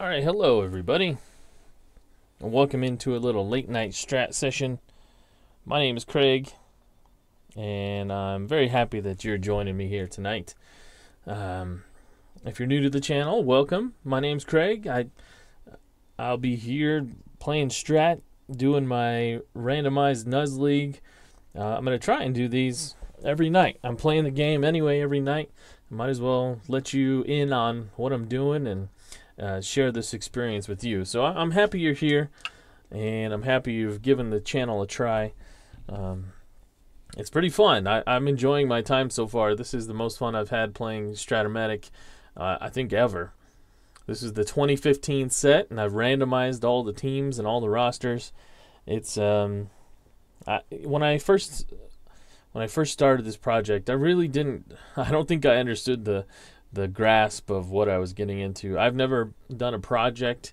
Alright, hello everybody, and welcome into a little late night strat session. My name is Craig, and I'm very happy that you're joining me here tonight. If you're new to the channel, welcome. My name's Craig. I'll be here playing strat, doing my randomized Nuz League. I'm going to try and do these every night. I'm playing the game anyway every night. I might as well let you in on what I'm doing and share this experience with you. So I'm happy you're here, and I'm happy you've given the channel a try. It's pretty fun. I'm enjoying my time so far. This is the most fun I've had playing Strat-O-Matic, I think, ever. This is the 2015 set, and I've randomized all the teams and all the rosters. It's when I first started this project, I don't think I understood the grasp of what I was getting into. I've never done a project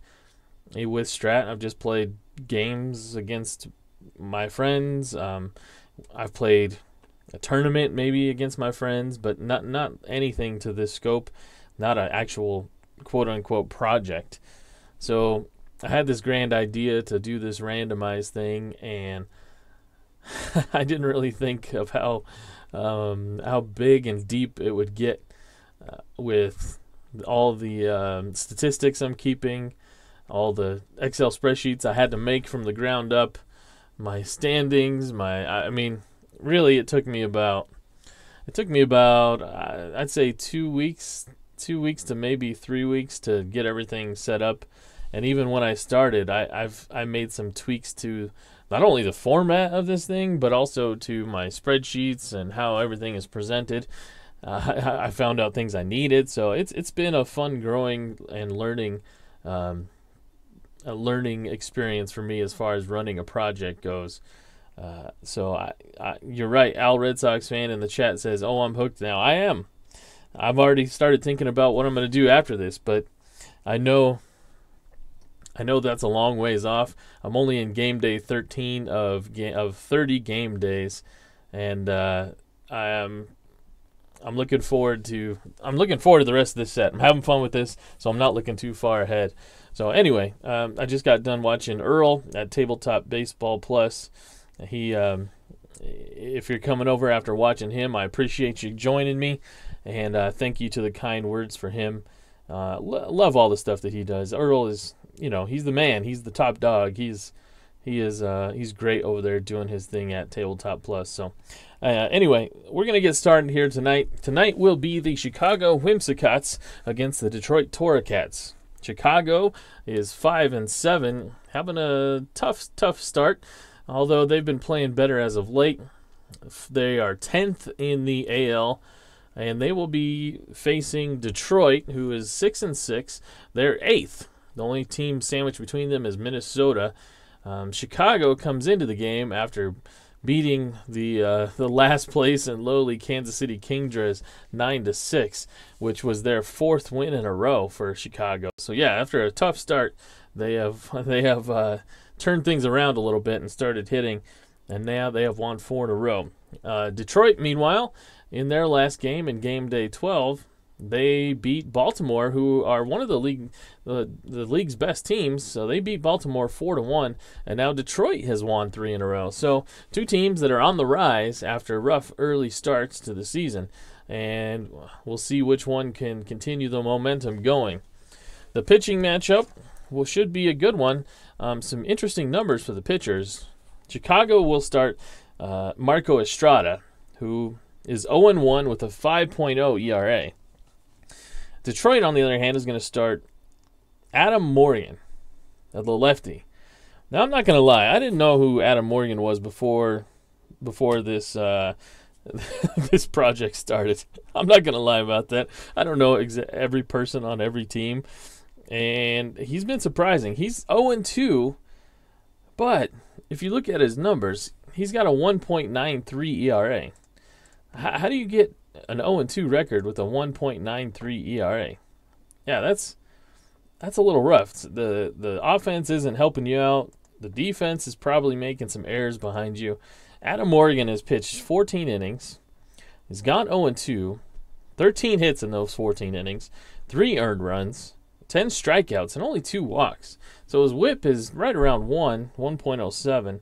with Strat. I've just played games against my friends. I've played a tournament maybe against my friends, but not anything to this scope, not an actual quote-unquote project. So I had this grand idea to do this randomized thing, and I didn't really think of how big and deep it would get. With all the statistics I'm keeping, all the Excel spreadsheets I had to make from the ground up, my standings, I mean, really it took me about I'd say 2 weeks to maybe 3 weeks to get everything set up. And even when I started, I made some tweaks to not only the format of this thing, but also to my spreadsheets and how everything is presented. I found out things I needed, so it's been a fun growing and learning a learning experience for me as far as running a project goes. So you're right, Al Red Sox fan in the chat says, "Oh, I'm hooked now." I am. I've already started thinking about what I'm going to do after this, but I know that's a long ways off. I'm only in game day 13 of 30 game days, and I'm looking forward to the rest of this set. I'm having fun with this, so I'm not looking too far ahead. So anyway, I just got done watching Earl at Tabletop Baseball Plus. If you're coming over after watching him, I appreciate you joining me, and thank you to the kind words for him. Love all the stuff that he does. Earl is, he's the man. He's the top dog. He's great over there doing his thing at Tabletop Plus. So anyway, we're going to get started here tonight. Tonight will be the Chicago Whimsicats against the Detroit Toracats. Chicago is 5-7, having a tough start, although they've been playing better as of late. They are 10th in the AL, and they will be facing Detroit, who is 6-6. They're 8th. The only team sandwiched between them is Minnesota. Chicago comes into the game after beating the last place and lowly Kansas City Kingdras 9-6, which was their 4th win in a row for Chicago. So yeah, after a tough start, they have turned things around a little bit and started hitting, and now they have won 4 in a row. Detroit, meanwhile, in their last game, in game day 12, they beat Baltimore, who are one of the league's best teams. So they beat Baltimore 4-1, and now Detroit has won 3 in a row. So 2 teams that are on the rise after rough early starts to the season, and we'll see which one can continue the momentum going. The pitching matchup should be a good one. Some interesting numbers for the pitchers. Chicago will start Marco Estrada, who is 0-1 with a 5.0 ERA. Detroit, on the other hand, is going to start Adam Morgan, the lefty. Now, I'm not going to lie. I didn't know who Adam Morgan was before this this project started. I'm not going to lie about that. I don't know every person on every team, and he's been surprising. He's 0-2, but if you look at his numbers, he's got a 1.93 ERA. How do you get an 0-2 record with a 1.93 ERA? Yeah, that's a little rough. The offense isn't helping you out. The defense is probably making some errors behind you. Adam Morgan has pitched 14 innings. He's gone 0-2, 13 hits in those 14 innings, 3 earned runs, 10 strikeouts, and only 2 walks. So his whip is right around 1.07.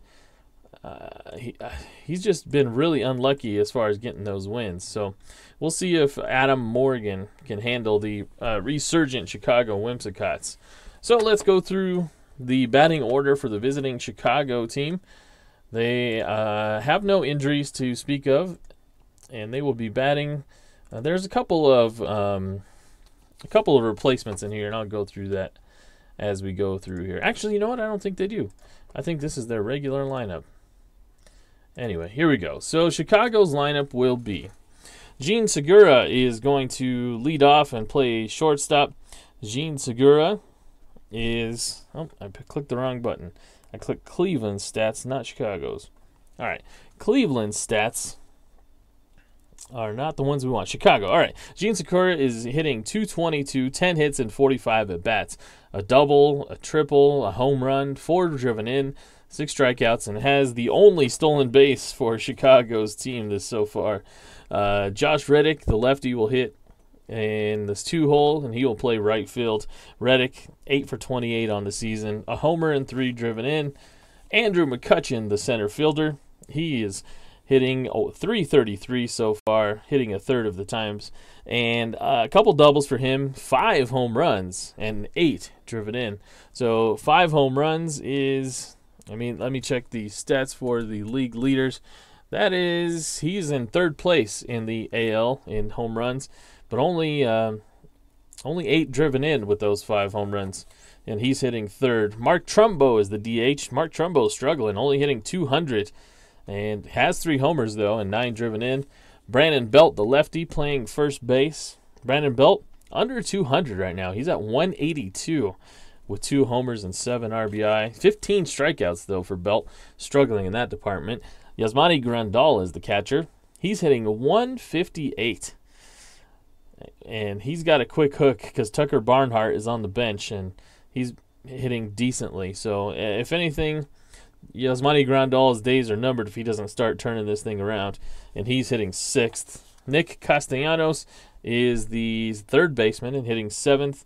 He's just been really unlucky as far as getting those wins. So we'll see if Adam Morgan can handle the resurgent Chicago Whimsicots. So let's go through the batting order for the visiting Chicago team. They have no injuries to speak of, and they will be batting. There's a couple of replacements in here, and I'll go through that as we go through here. Actually, you know what? I don't think they do. I think this is their regular lineup. Anyway, here we go. So Chicago's lineup will be Jean Segura is going to lead off and play shortstop. Jean Segura is... Oh, I clicked the wrong button. I clicked Cleveland stats, not Chicago's. All right. Cleveland stats are not the ones we want. Chicago. All right. Jean Segura is hitting .222, 10 hits, and 45 at-bats. A double, a triple, a home run, 4 driven in, 6 strikeouts, and has the only stolen base for Chicago's team this so far. Josh Reddick, the lefty, will hit in this 2-hole, and he will play right field. Reddick, 8 for 28 on the season, a homer and 3 driven in. Andrew McCutchen, the center fielder, he is hitting .333 so far, hitting a third of the times, and a couple doubles for him, 5 home runs, and 8 driven in. So 5 home runs is... let me check the stats for the league leaders. That is, he's in 3rd place in the AL in home runs, but only 8 driven in with those 5 home runs, and he's hitting 3rd. Mark Trumbo is the DH. Mark Trumbo is struggling, only hitting .200, and has 3 homers though and 9 driven in. Brandon Belt, the lefty, playing first base. Brandon Belt under .200 right now. He's at .182. with 2 homers and 7 RBI. 15 strikeouts, though, for Belt, struggling in that department. Yasmani Grandal is the catcher. He's hitting .158. And he's got a quick hook because Tucker Barnhart is on the bench, and he's hitting decently. So, if anything, Yasmani Grandal's days are numbered if he doesn't start turning this thing around. And he's hitting 6th. Nick Castellanos is the 3rd baseman and hitting 7th.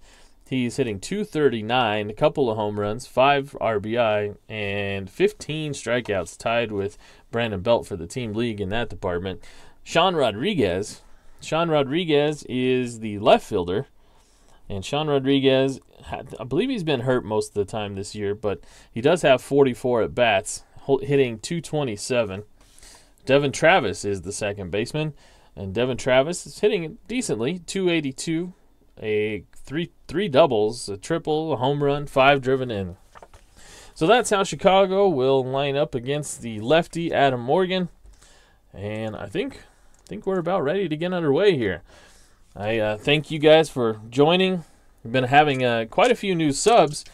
He's hitting .239, a couple of home runs, 5 RBI, and 15 strikeouts, tied with Brandon Belt for the team league in that department. Sean Rodriguez is the left fielder, and Sean Rodriguez, I believe he's been hurt most of the time this year, but he does have 44 at-bats, hitting .227. Devin Travis is the 2nd baseman, and Devin Travis is hitting decently, .282, a three doubles, a triple, a home run, 5 driven in. So that's how Chicago will line up against the lefty Adam Morgan, and I think we're about ready to get underway here. I thank you guys for joining. We've been having quite a few new subs,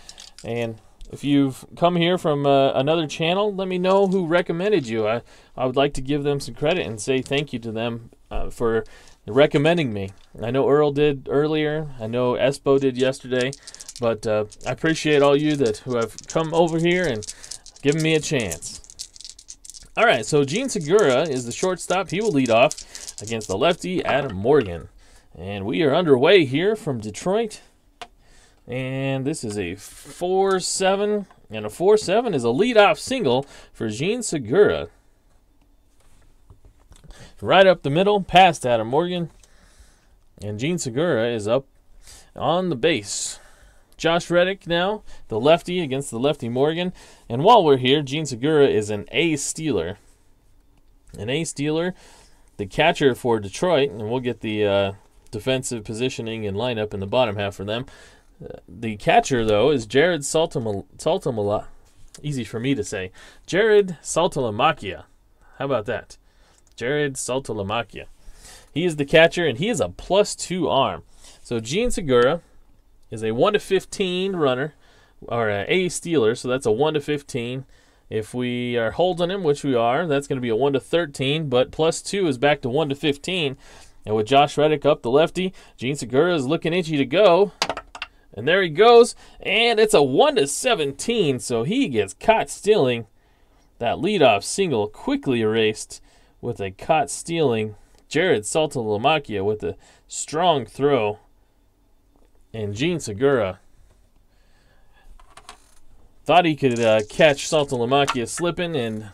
and if you've come here from another channel, let me know who recommended you. I would like to give them some credit and say thank you to them for recommending me. I know Earl did earlier. I know Espo did yesterday. But I appreciate all you who have come over here and given me a chance. All right, so Jean Segura is the shortstop. He will lead off against the lefty, Adam Morgan. And we are underway here from Detroit. And this is a 4-7. And a 4-7 is a leadoff single for Jean Segura. Right up the middle, past Adam Morgan. And Jean Segura is up on the base. Josh Reddick now, the lefty against the lefty Morgan. And while we're here, Jean Segura is an A-stealer. An A-stealer, the catcher for Detroit. And we'll get the defensive positioning and lineup in the bottom half for them. The catcher, though, is Jared Saltalamacchia. Easy for me to say. Jared Saltalamacchia. How about that? Jared Saltalamacchia. He is the catcher, and he is a +2 arm. So Jean Segura is a 1-15 runner, or an A-stealer, so that's a 1-15. If we are holding him, which we are, that's going to be a 1-13, but +2 is back to 1-15. And with Josh Reddick up the lefty, Jean Segura is looking itchy to go. And there he goes, and it's a 1-17, so he gets caught stealing. That leadoff single quickly erased with a caught stealing. Jared Saltalamacchia with a strong throw. And Gene Segura thought he could catch Strat-O-Matic slipping and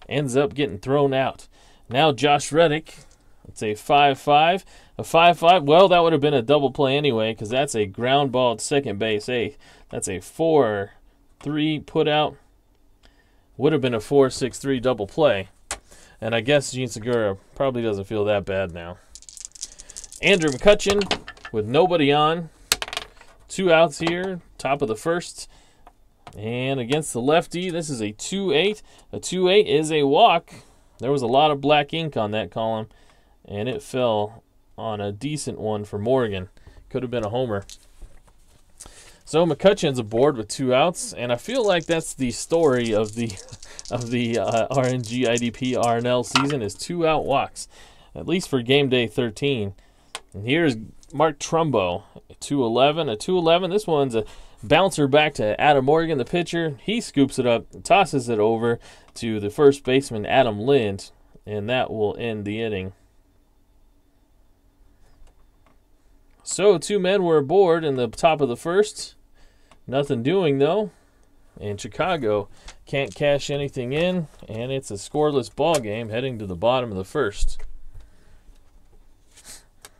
ends up getting thrown out. Now Josh Reddick, it's a 5-5. A 5-5, well, that would have been a double play anyway because that's a ground ball at second base, eighth. That's a 4-3 put out. Would have been a 4-6-3 double play. And I guess Gene Segura probably doesn't feel that bad now. Andrew McCutchen with nobody on. 2 outs here, top of the first. And against the lefty, this is a 2-8. A 2-8 is a walk. There was a lot of black ink on that column, and it fell on a decent one for Morgan. Could have been a homer. So McCutchen's aboard with 2 outs, and I feel like that's the story of the RNGIDP RNL season is 2-out walks, at least for game day 13. And here's Mark Trumbo, 2-11. A 2-11. This one's a bouncer back to Adam Morgan, the pitcher. He scoops it up, tosses it over to the first baseman, Adam Lind, and that will end the inning. So 2 men were aboard in the top of the first. Nothing doing, though. And Chicago can't cash anything in, and it's a scoreless ball game heading to the bottom of the first.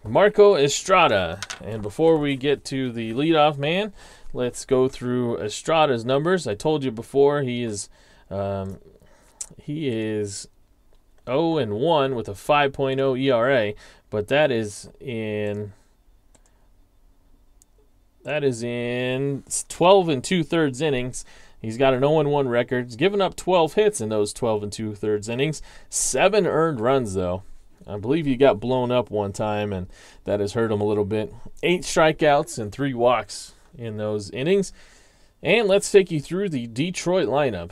Marco Estrada. And before we get to the leadoff man, let's go through Estrada's numbers. I told you before he is 0-1 with a 5.0 ERA, but that is in 12 2/3 innings. He's got an 0-1 record. He's given up 12 hits in those 12 2/3 innings. 7 earned runs, though. I believe he got blown up one time, and that has hurt him a little bit. 8 strikeouts and 3 walks in those innings. And let's take you through the Detroit lineup.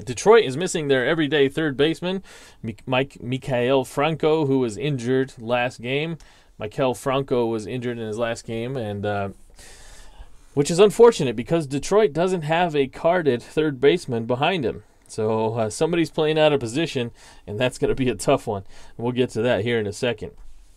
Detroit is missing their everyday third baseman, Mikael Franco, who was injured last game. Mikael Franco was injured in his last game, and which is unfortunate because Detroit doesn't have a carded third baseman behind him. So somebody's playing out of position, and that's going to be a tough one. We'll get to that here in a second.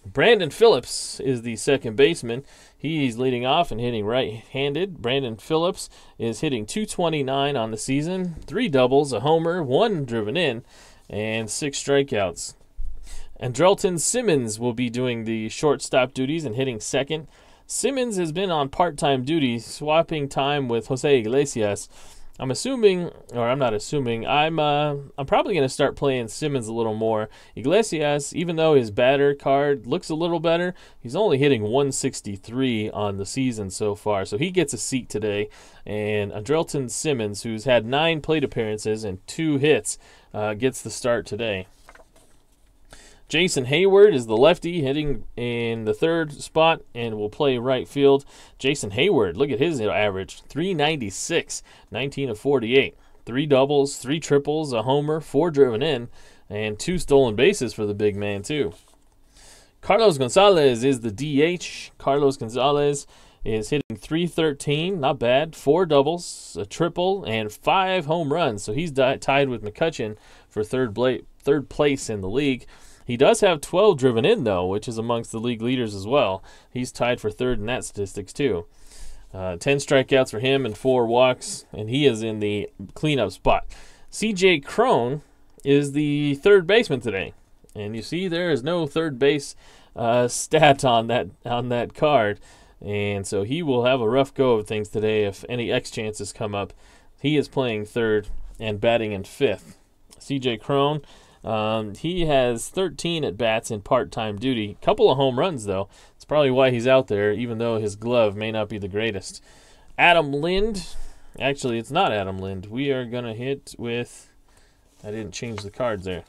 Brandon Phillips is the second baseman. He's leading off and hitting right-handed. Brandon Phillips is hitting .229 on the season, 3 doubles, a homer, 1 driven in, and 6 strikeouts. Andrelton Simmons will be doing the shortstop duties and hitting second. Simmons has been on part-time duty, swapping time with Jose Iglesias. I'm assuming, or I'm not assuming, I'm probably going to start playing Simmons a little more. Iglesias, even though his batter card looks a little better, he's only hitting .163 on the season so far. So he gets a seat today. And Andrelton Simmons, who's had 9 plate appearances and 2 hits, gets the start today. Jason Hayward is the lefty hitting in the third spot and will play right field. Jason Hayward, look at his average, .396, 19 of 48. 3 doubles, 3 triples, a homer, 4 driven in, and 2 stolen bases for the big man too. Carlos Gonzalez is the DH. Carlos Gonzalez is hitting .313, not bad. 4 doubles, a triple, and 5 home runs. So he's tied with McCutchen for third place in the league. He does have 12 driven in, though, which is amongst the league leaders as well. He's tied for third in that statistics, too. 10 strikeouts for him and 4 walks, and he is in the cleanup spot. C.J. Cron is the third baseman today. And you see there is no third base stat on that card. And so he will have a rough go of things today if any X chances come up. He is playing third and batting in fifth. C.J. Cron, he has 13 at-bats in part-time duty. Couple of home runs, though. It's probably why he's out there, even though his glove may not be the greatest. Adam Lind. Actually, it's not Adam Lind. We are going to hit with... I didn't change the cards there.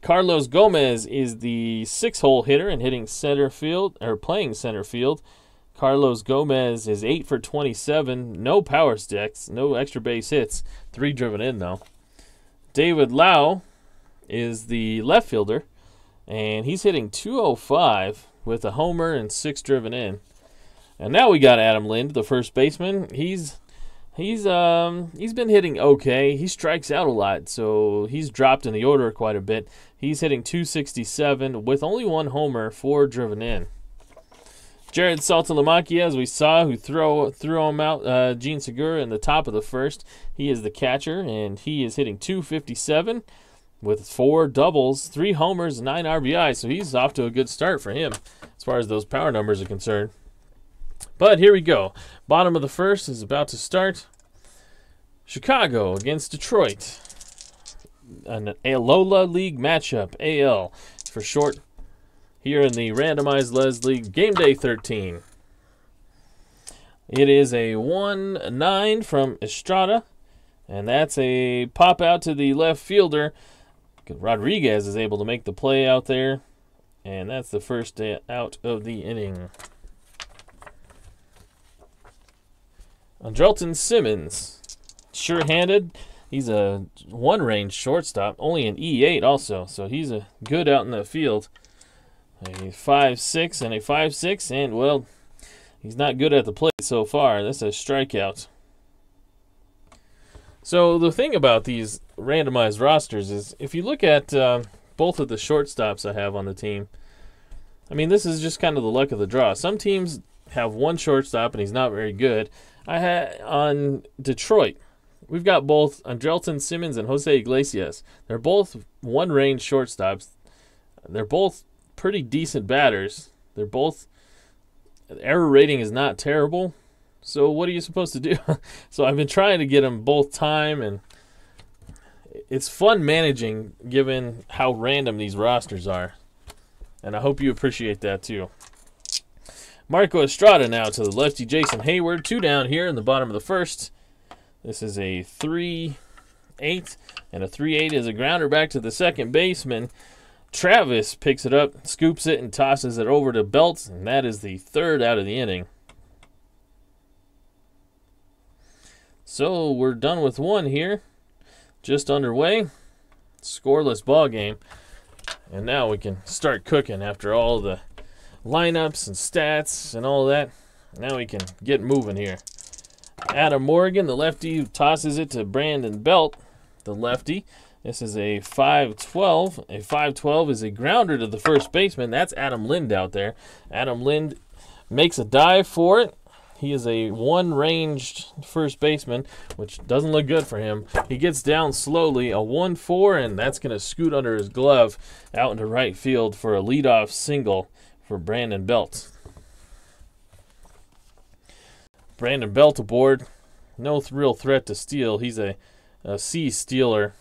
Carlos Gomez is the 6-hole hitter and hitting center field, or playing center field. Carlos Gomez is 8 for 27. No power sticks, no extra base hits. 3 driven in, though. David Lau is the left fielder, and he's hitting .205 with a homer and 6 driven in. And now we got Adam Lind, the first baseman. He's been hitting okay. He strikes out a lot, so he's dropped in the order quite a bit. He's hitting .267 with only 1 homer, 4 driven in. Jared Saltalamacchia, as we saw, who threw him out, Gene Segura in the top of the first. He is the catcher, and he is hitting .257 with 4 doubles, 3 homers, 9 RBI. So he's off to a good start for him as far as those power numbers are concerned. But here we go. Bottom of the first is about to start. Chicago against Detroit. An Alola League matchup, AL for short, here in the randomized Les League Game Day 13. It is a 1-9 from Estrada, and that's a pop out to the left fielder. Rodriguez is able to make the play out there, and that's the first out of the inning. Andrelton Simmons, sure-handed. He's a one-range shortstop, only an E8 also, so he's a good out in the field. A 5.6 and a 5.6, and, well, he's not good at the plate so far. That's a strikeout. So the thing about these randomized rosters is if you look at both of the shortstops I have on the team, I mean, this is just kind of the luck of the draw. Some teams have one shortstop, and he's not very good. I had on Detroit, we've got both Andrelton Simmons and Jose Iglesias. They're both one-range shortstops. They're both pretty decent batters. They're both, error rating is not terrible. So what are you supposed to do? So I've been trying to get them both time, and it's fun managing given how random these rosters are. And I hope you appreciate that too. Marco Estrada now to the lefty Jason Hayward. 2 down here in the bottom of the first. This is a 3-8, and a 3-8 is a grounder back to the second baseman. Travis picks it up, scoops it, and tosses it over to Belt, and that is the 3rd out of the inning. So we're done with 1 here. Just underway. Scoreless ball game. And now we can start cooking after all the lineups and stats and all that. Now we can get moving here. Adam Morgan, the lefty, who tosses it to Brandon Belt, the lefty. This is a 5-12. A 5-12 is a grounder to the first baseman. That's Adam Lind out there. Adam Lind makes a dive for it. He is a one-ranged first baseman, which doesn't look good for him. He gets down slowly, a 1-4, and that's going to scoot under his glove out into right field for a leadoff single for Brandon Belt. Brandon Belt aboard. No real threat to steal. He's a C stealer.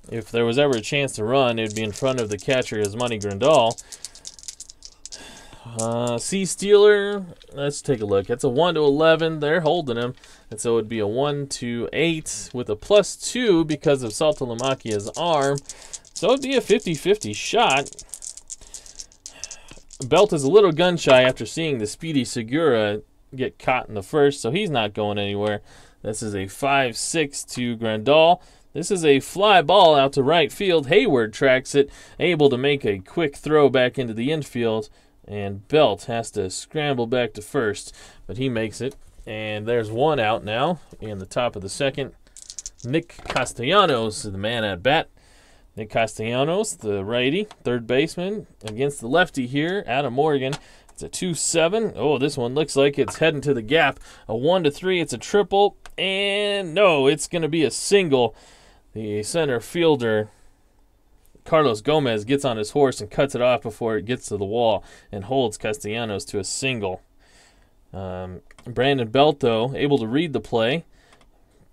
If there was ever a chance to run, it would be in front of the catcher, Yasmani Grandal. C stealer, let's take a look. It's a 1-11. They're holding him. And so it would be a 1-8 with a +2 because of Saltalamacchia's arm. So it would be a 50-50 shot. Belt is a little gun shy after seeing the speedy Segura get caught in the first, so he's not going anywhere. This is a 5-6 to Grandal. This is a fly ball out to right field. Hayward tracks it, able to make a quick throw back into the infield, and Belt has to scramble back to first, but he makes it. And there's 1 out now in the top of the second. Nick Castellanos is the man at bat. Nick Castellanos, the righty, third baseman, against the lefty here, Adam Morgan. It's a 2-7. Oh, this one looks like it's heading to the gap. A 1-3, it's a triple, and no, it's going to be a single. The center fielder, Carlos Gomez, gets on his horse and cuts it off before it gets to the wall and holds Castellanos to a single. Brandon Belt, though, able to read the play,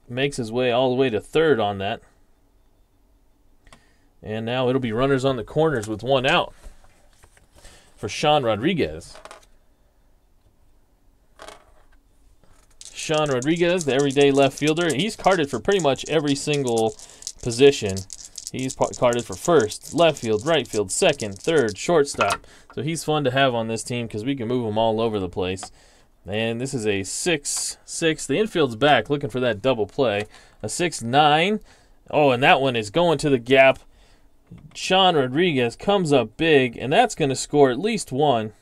makes his way all the way to third on that. And now it'll be runners on the corners with 1 out for Sean Rodriguez. Sean Rodriguez, the everyday left fielder. He's carded for pretty much every single position. He's carded for first, left field, right field, second, third, shortstop. So he's fun to have on this team because we can move him all over the place. And this is a 6-6. The infield's back looking for that double play. A 6-9. Oh, and that one is going to the gap. Sean Rodriguez comes up big, and that's going to score at least 1.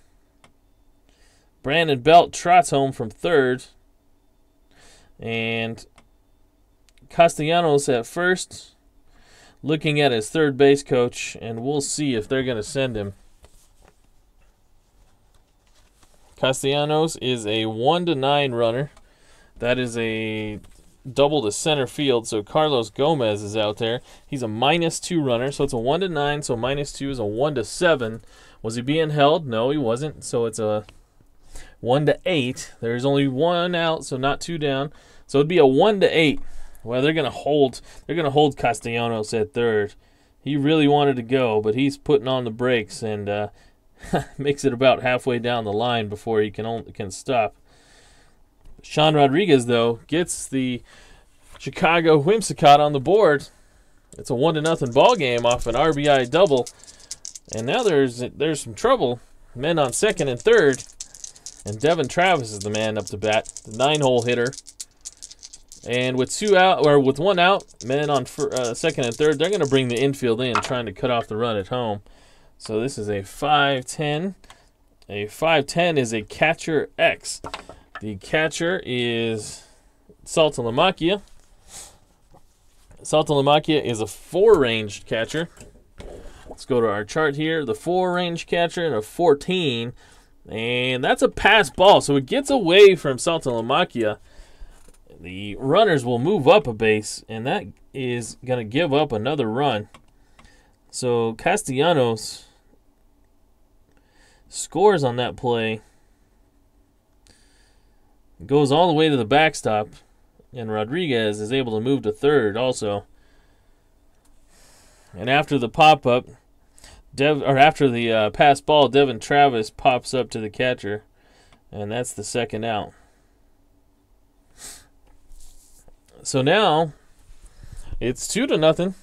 Brandon Belt trots home from third. And Castellanos at first, looking at his third base coach, and we'll see if they're going to send him. Castellanos is a 1-9 runner. That is a double to center field, so Carlos Gomez is out there. He's a -2 runner, so it's a 1-9, so -2 is a 1-7. Was he being held? No, he wasn't, so it's a 1-8. There's only one out, so not two down. So it'd be a 1-8. Well, they're gonna hold Castellanos at third. He really wanted to go, but he's putting on the brakes and makes it about halfway down the line before he can stop. Sean Rodriguez, though, gets the Chicago Whimsicott on the board. It's a 1-0 ball game off an RBI double. And now there's some trouble. Men on second and third. And Devin Travis is the man up to bat, the 9-hole hitter. And with one out, men on second and third, they're going to bring the infield in, trying to cut off the run at home. So this is a 5-10. A 5-10 is a catcher X. The catcher is Saltalamacchia. Saltalamacchia is a 4-ranged catcher. Let's go to our chart here. The 4-range catcher and a 14. And that's a pass ball, so it gets away from Saltalamacchia. The runners will move up a base, and that is going to give up another run. So Castellanos scores on that play. Goes all the way to the backstop, and Rodriguez is able to move to third also. And after the pop-up, after the pass ball, Devin Travis pops up to the catcher, and that's the second out. So now it's 2-0.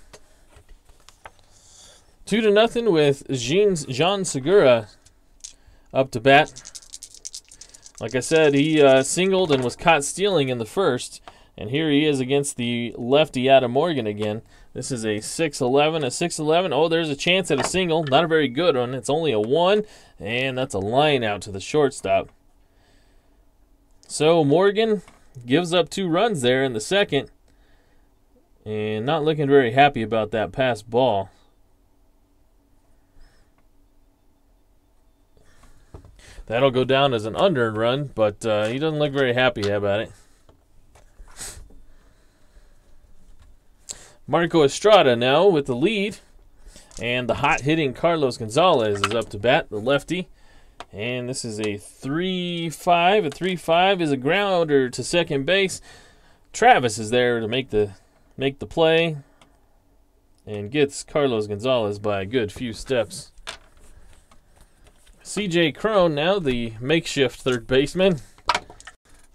2-0 with Jean Segura up to bat. Like I said, he singled and was caught stealing in the first, and here he is against the lefty Adam Morgan again. This is a 6-11, a 6-11. Oh, there's a chance at a single. Not a very good one. It's only a 1, and that's a line out to the shortstop. So Morgan gives up 2 runs there in the second, and not looking very happy about that pass ball. That'll go down as an unearned run, but he doesn't look very happy about it. Marco Estrada now with the lead, and the hot-hitting Carlos Gonzalez is up to bat, the lefty. And this is a 3-5. A 3-5 is a grounder to second base. Travis is there to make the play and gets Carlos Gonzalez by a good few steps. CJ Cron now, the makeshift third baseman.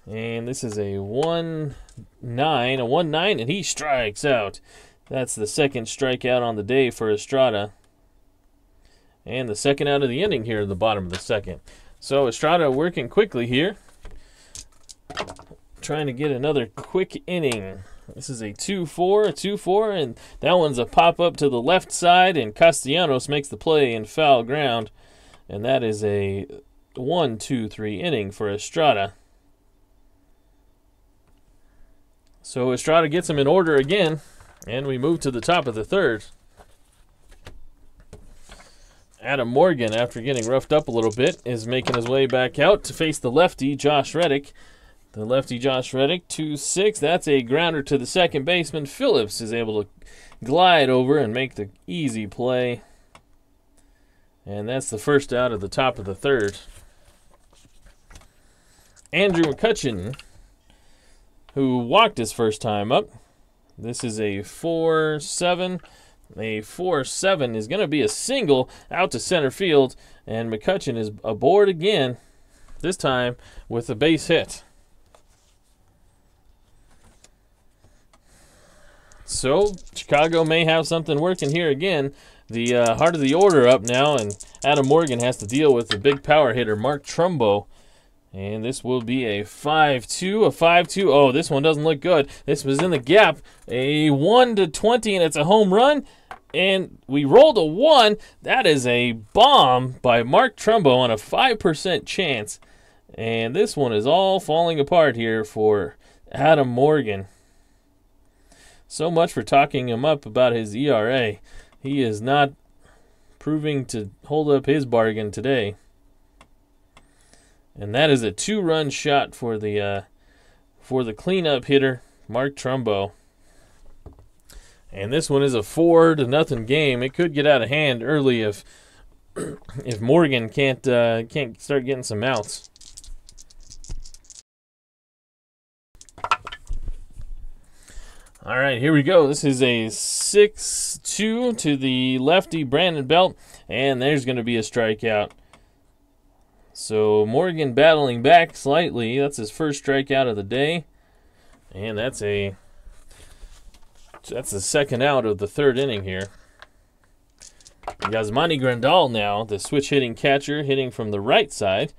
And this is a 1-9, and he strikes out. That's the second strikeout on the day for Estrada. And the second out of the inning here at the bottom of the second. So Estrada working quickly here. Trying to get another quick inning. This is a 2-4, and that one's a pop-up to the left side, and Castellanos makes the play in foul ground. And that is a 1-2-3 inning for Estrada. So Estrada gets him in order again, and we move to the top of the third. Adam Morgan, after getting roughed up a little bit, is making his way back out to face the lefty, Josh Reddick. The lefty, Josh Reddick, 2-6. That's a grounder to the second baseman. Phillips is able to glide over and make the easy play. And that's the first out of the top of the third. Andrew McCutcheon, who walked his first time up. This is a 4-7. A 4-7 is going to be a single out to center field, and McCutcheon is aboard again, this time with a base hit. So Chicago may have something working here again. The heart of the order up now, and Adam Morgan has to deal with the big power hitter, Mark Trumbo. And this will be a 5-2, a 5-2. Oh, this one doesn't look good. This was in the gap. A 1-20, and it's a home run. And we rolled a 1. That is a bomb by Mark Trumbo on a 5% chance. And this one is all falling apart here for Adam Morgan. So much for talking him up about his ERA. He is not proving to hold up his bargain today. And that is a 2-run shot for the cleanup hitter, Mark Trumbo. And this one is a 4-0 game. It could get out of hand early if Morgan can't start getting some outs. All right, here we go. This is a 6-2 to the lefty Brandon Belt, and there's going to be a strikeout. So Morgan battling back slightly. That's his first strikeout of the day, and that's the second out of the third inning here. Yasmani Grandal now, the switch hitting catcher, hitting from the right side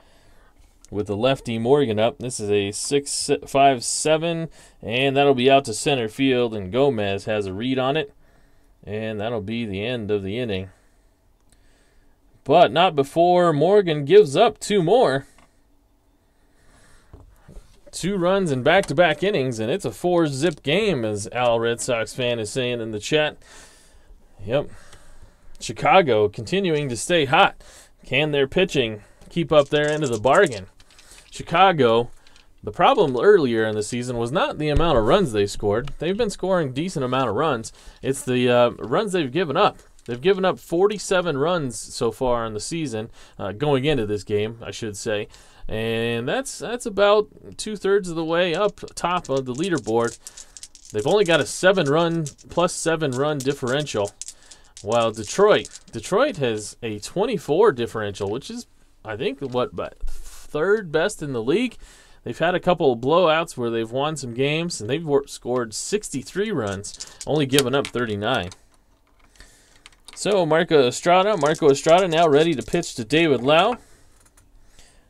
with the lefty Morgan up. This is a 6-5-7, and that'll be out to center field, and Gomez has a read on it, and that'll be the end of the inning. But not before Morgan gives up 2 more. 2 runs in back-to-back innings, and it's a 4-zip game, as Al Red Sox fan is saying in the chat. Yep. Chicago continuing to stay hot. Can their pitching keep up their end of the bargain? Chicago, the problem earlier in the season was not the amount of runs they scored. They've been scoring a decent amount of runs. It's the runs they've given up. They've given up 47 runs so far in the season, going into this game, I should say. And that's about 2/3 of the way up top of the leaderboard. They've only got a plus 7 run differential. While Detroit has a 24 differential, which is, I think, third best in the league. They've had a couple of blowouts where they've won some games, and they've scored 63 runs, only giving up 39. So Marco Estrada now ready to pitch to David Lau.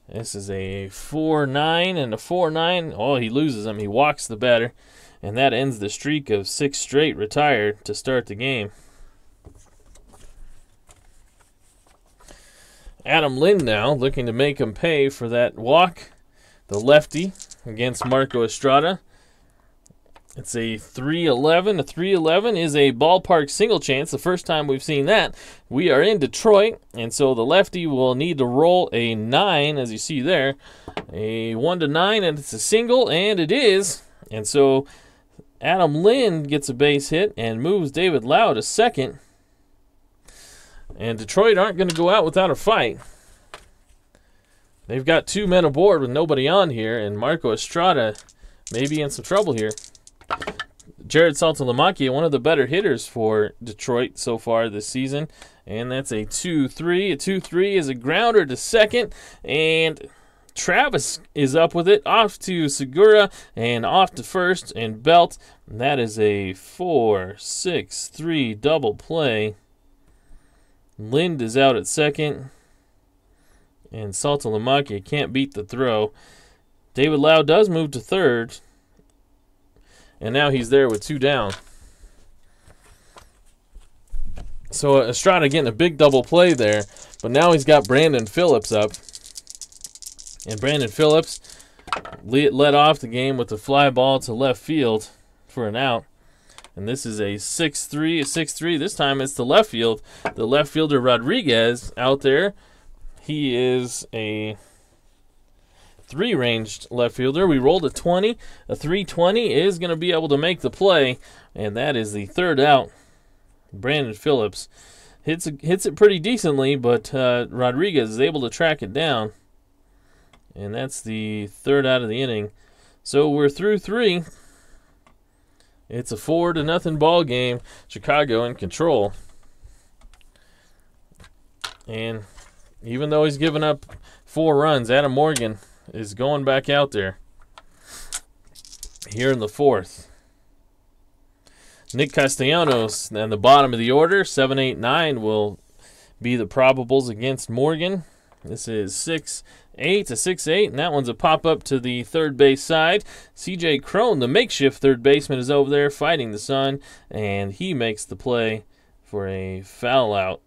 This is a 4-9 and a 4-9. Oh, he loses him. He walks the batter, and that ends the streak of 6 straight retired to start the game. Adam Lind now looking to make him pay for that walk. The lefty against Marco Estrada. It's a 3-11. A 3-11 is a ballpark single chance. The first time we've seen that. We are in Detroit, and so the lefty will need to roll a 9, as you see there. A 1-9, and it's a single, and it is. And so Adam Lind gets a base hit and moves David Lau to second. And Detroit aren't going to go out without a fight. They've got 2 men aboard with nobody on here, and Marco Estrada may be in some trouble here. Jared Saltalamacchia, one of the better hitters for Detroit so far this season, and that's a 2-3. A 2-3 is a grounder to second, and Travis is up with it, off to Segura, and off to first, and Belt. And that is a 4-6-3 double play. Lind is out at second, and Saltalamacchia can't beat the throw. David Lau does move to third, and now he's there with 2 down. So Estrada getting a big double play there, but now he's got Brandon Phillips up. And Brandon Phillips led off the game with a fly ball to left field for an out. And this is a 6-3, a 6-3. This time it's the left field. The left fielder Rodriguez out there. He is a 3-ranged left fielder. We rolled a 20. A 3-20 is going to be able to make the play, and that is the third out. Brandon Phillips hits it pretty decently, but Rodriguez is able to track it down, and that's the third out of the inning. So we're through 3. It's a 4-0 ball game. Chicago in control. And even though he's given up 4 runs, Adam Morgan is going back out there here in the 4th. Nick Castellanos in the bottom of the order. 7, 8, 9 will be the probables against Morgan. This is 6-8, a 6-8, and that one's a pop-up to the third base side. C.J. Crone, the makeshift third baseman, is over there fighting the sun, and he makes the play for a foul out.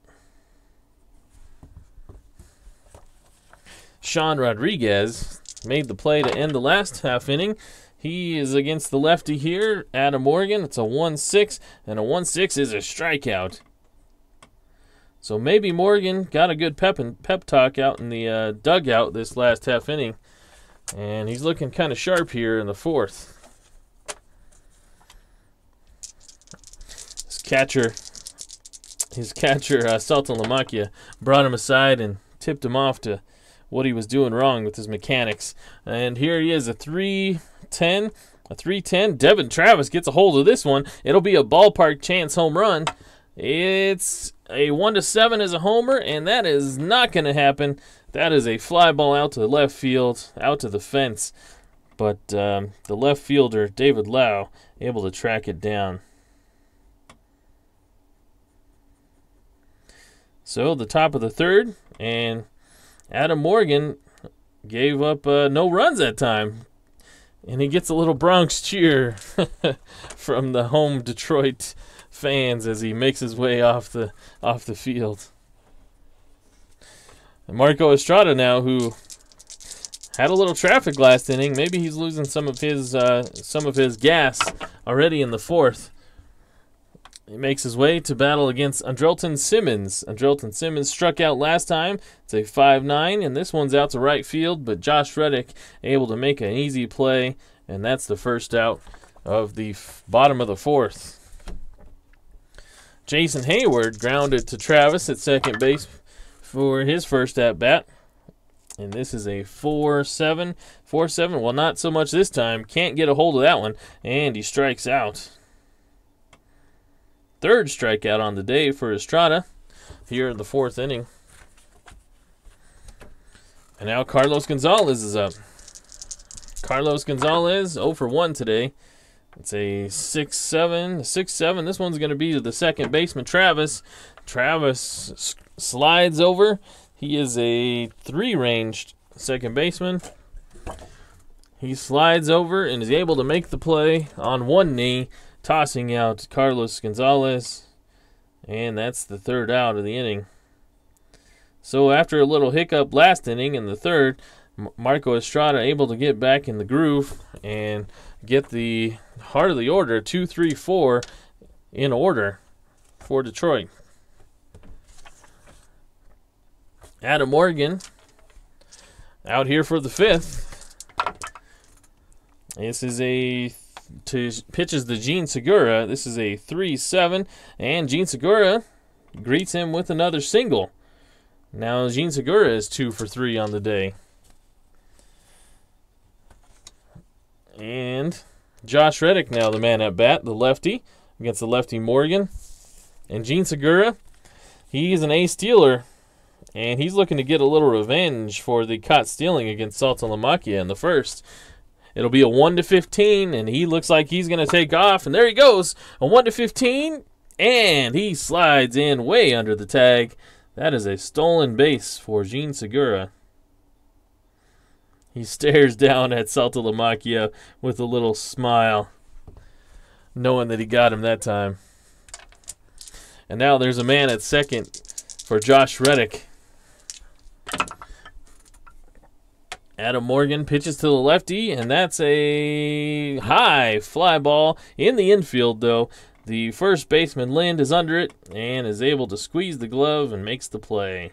Sean Rodriguez made the play to end the last half inning. He is against the lefty here, Adam Morgan. It's a 1-6, and a 1-6 is a strikeout. So maybe Morgan got a good pep talk out in the dugout this last half inning. And he's looking kind of sharp here in the fourth. His catcher, Strat-O-Matic, brought him aside and tipped him off to what he was doing wrong with his mechanics. And here he is, a 3-10. A 3-10. Devin Travis gets a hold of this one. It'll be a ballpark chance home run. It's a 1-7 as a homer, and that is not going to happen. That is a fly ball out to the left field, out to the fence. But the left fielder, David Lau, able to track it down. So the top of the third, and Adam Morgan gave up no runs that time. And he gets a little Bronx cheer from the home Detroit fans as he makes his way off the field. And Marco Estrada now, who had a little traffic last inning, maybe he's losing some of his gas already in the fourth. He makes his way to battle against Andrelton Simmons. Andrelton Simmons struck out last time. It's a 5-9, and this one's out to right field, but Josh Reddick able to make an easy play, and that's the first out of the bottom of the fourth. Jason Hayward grounded to Travis at second base for his first at-bat. And this is a 4-7. 4-7, well, not so much this time. Can't get a hold of that one, and he strikes out. Third strikeout on the day for Estrada here in the fourth inning. And now Carlos Gonzalez is up. Carlos Gonzalez 0 for 1 today. It's a 6-7. 6-7. This one's going to be to the second baseman, Travis. Travis slides over. He is a 3-ranged second baseman. He slides over and is able to make the play on one knee, tossing out Carlos Gonzalez, and that's the third out of the inning. So after a little hiccup last inning in the third, Marco Estrada able to get back in the groove and get the heart of the order, 2, 3, 4 in order for Detroit. Adam Morgan out here for the fifth. This is pitches to Gene Segura. This is a 3-7, and Gene Segura greets him with another single. Now Gene Segura is 2 for 3 on the day. And Josh Reddick now the man at bat, the lefty, against the lefty Morgan. And Gene Segura, he's an ace stealer, and he's looking to get a little revenge for the caught stealing against Strat-O-Matic in the first. It'll be a 1-15, and he looks like he's going to take off. And there he goes, a 1-15, and he slides in way under the tag. That is a stolen base for Gene Segura. He stares down at Strat-O-Matic with a little smile, knowing that he got him that time. And now there's a man at second for Josh Reddick. Adam Morgan pitches to the lefty, and that's a high fly ball in the infield, though. The first baseman, Lind, is under it and is able to squeeze the glove and makes the play.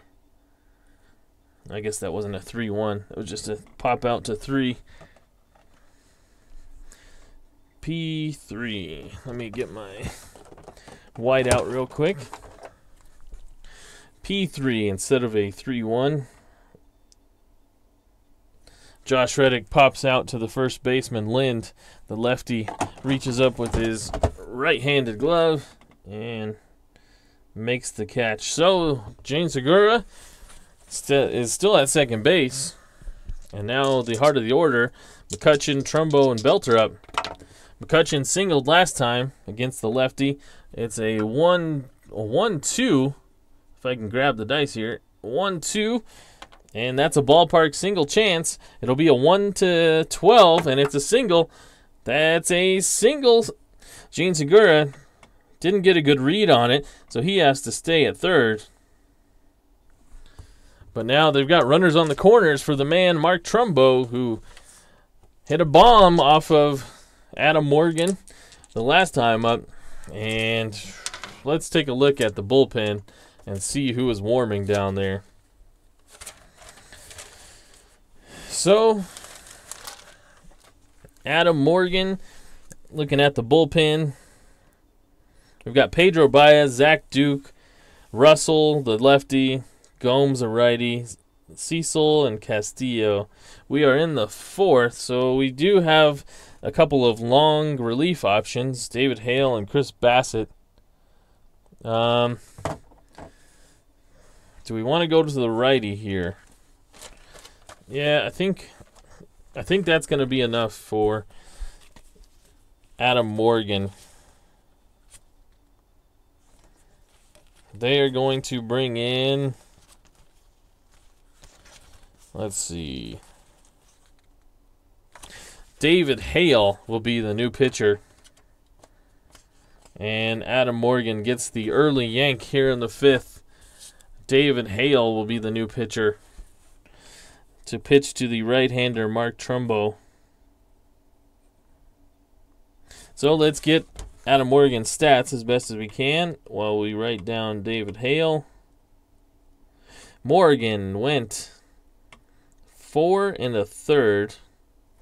I guess that wasn't a 3-1. It was just a pop out to 3. P3. Let me get my white out real quick. P3 instead of a 3-1. Josh Reddick pops out to the first baseman, Lind. The lefty reaches up with his right-handed glove and makes the catch. So, Gene Segura is still at second base. And now the heart of the order, McCutchen, Trumbo, and Belter up. McCutchen singled last time against the lefty. It's a 1-2. If I can grab the dice here. 1-2. And that's a ballpark single chance. It'll be a 1-12, and it's a single. That's a single. Gene Segura didn't get a good read on it, so he has to stay at third. But now they've got runners on the corners for the man, Mark Trumbo, who hit a bomb off of Adam Morgan the last time up. And let's take a look at the bullpen and see who is warming down there. So, Adam Morgan, looking at the bullpen. We've got Pedro Baez, Zach Duke, Russell, the lefty, Gomes, a righty, Cecil, and Castillo. We are in the 4th, so we do have a couple of long relief options, David Hale and Chris Bassett. Do we want to go to the righty here? Yeah, I think that's going to be enough for Adam Morgan. They are going to bring in, let's see, David Hale will be the new pitcher. And Adam Morgan gets the early yank here in the 5th. David Hale will be the new pitcher to pitch to the right-hander Mark Trumbo. So let's get Adam Morgan's stats as best as we can while we write down David Hale. Morgan went 4 1/3,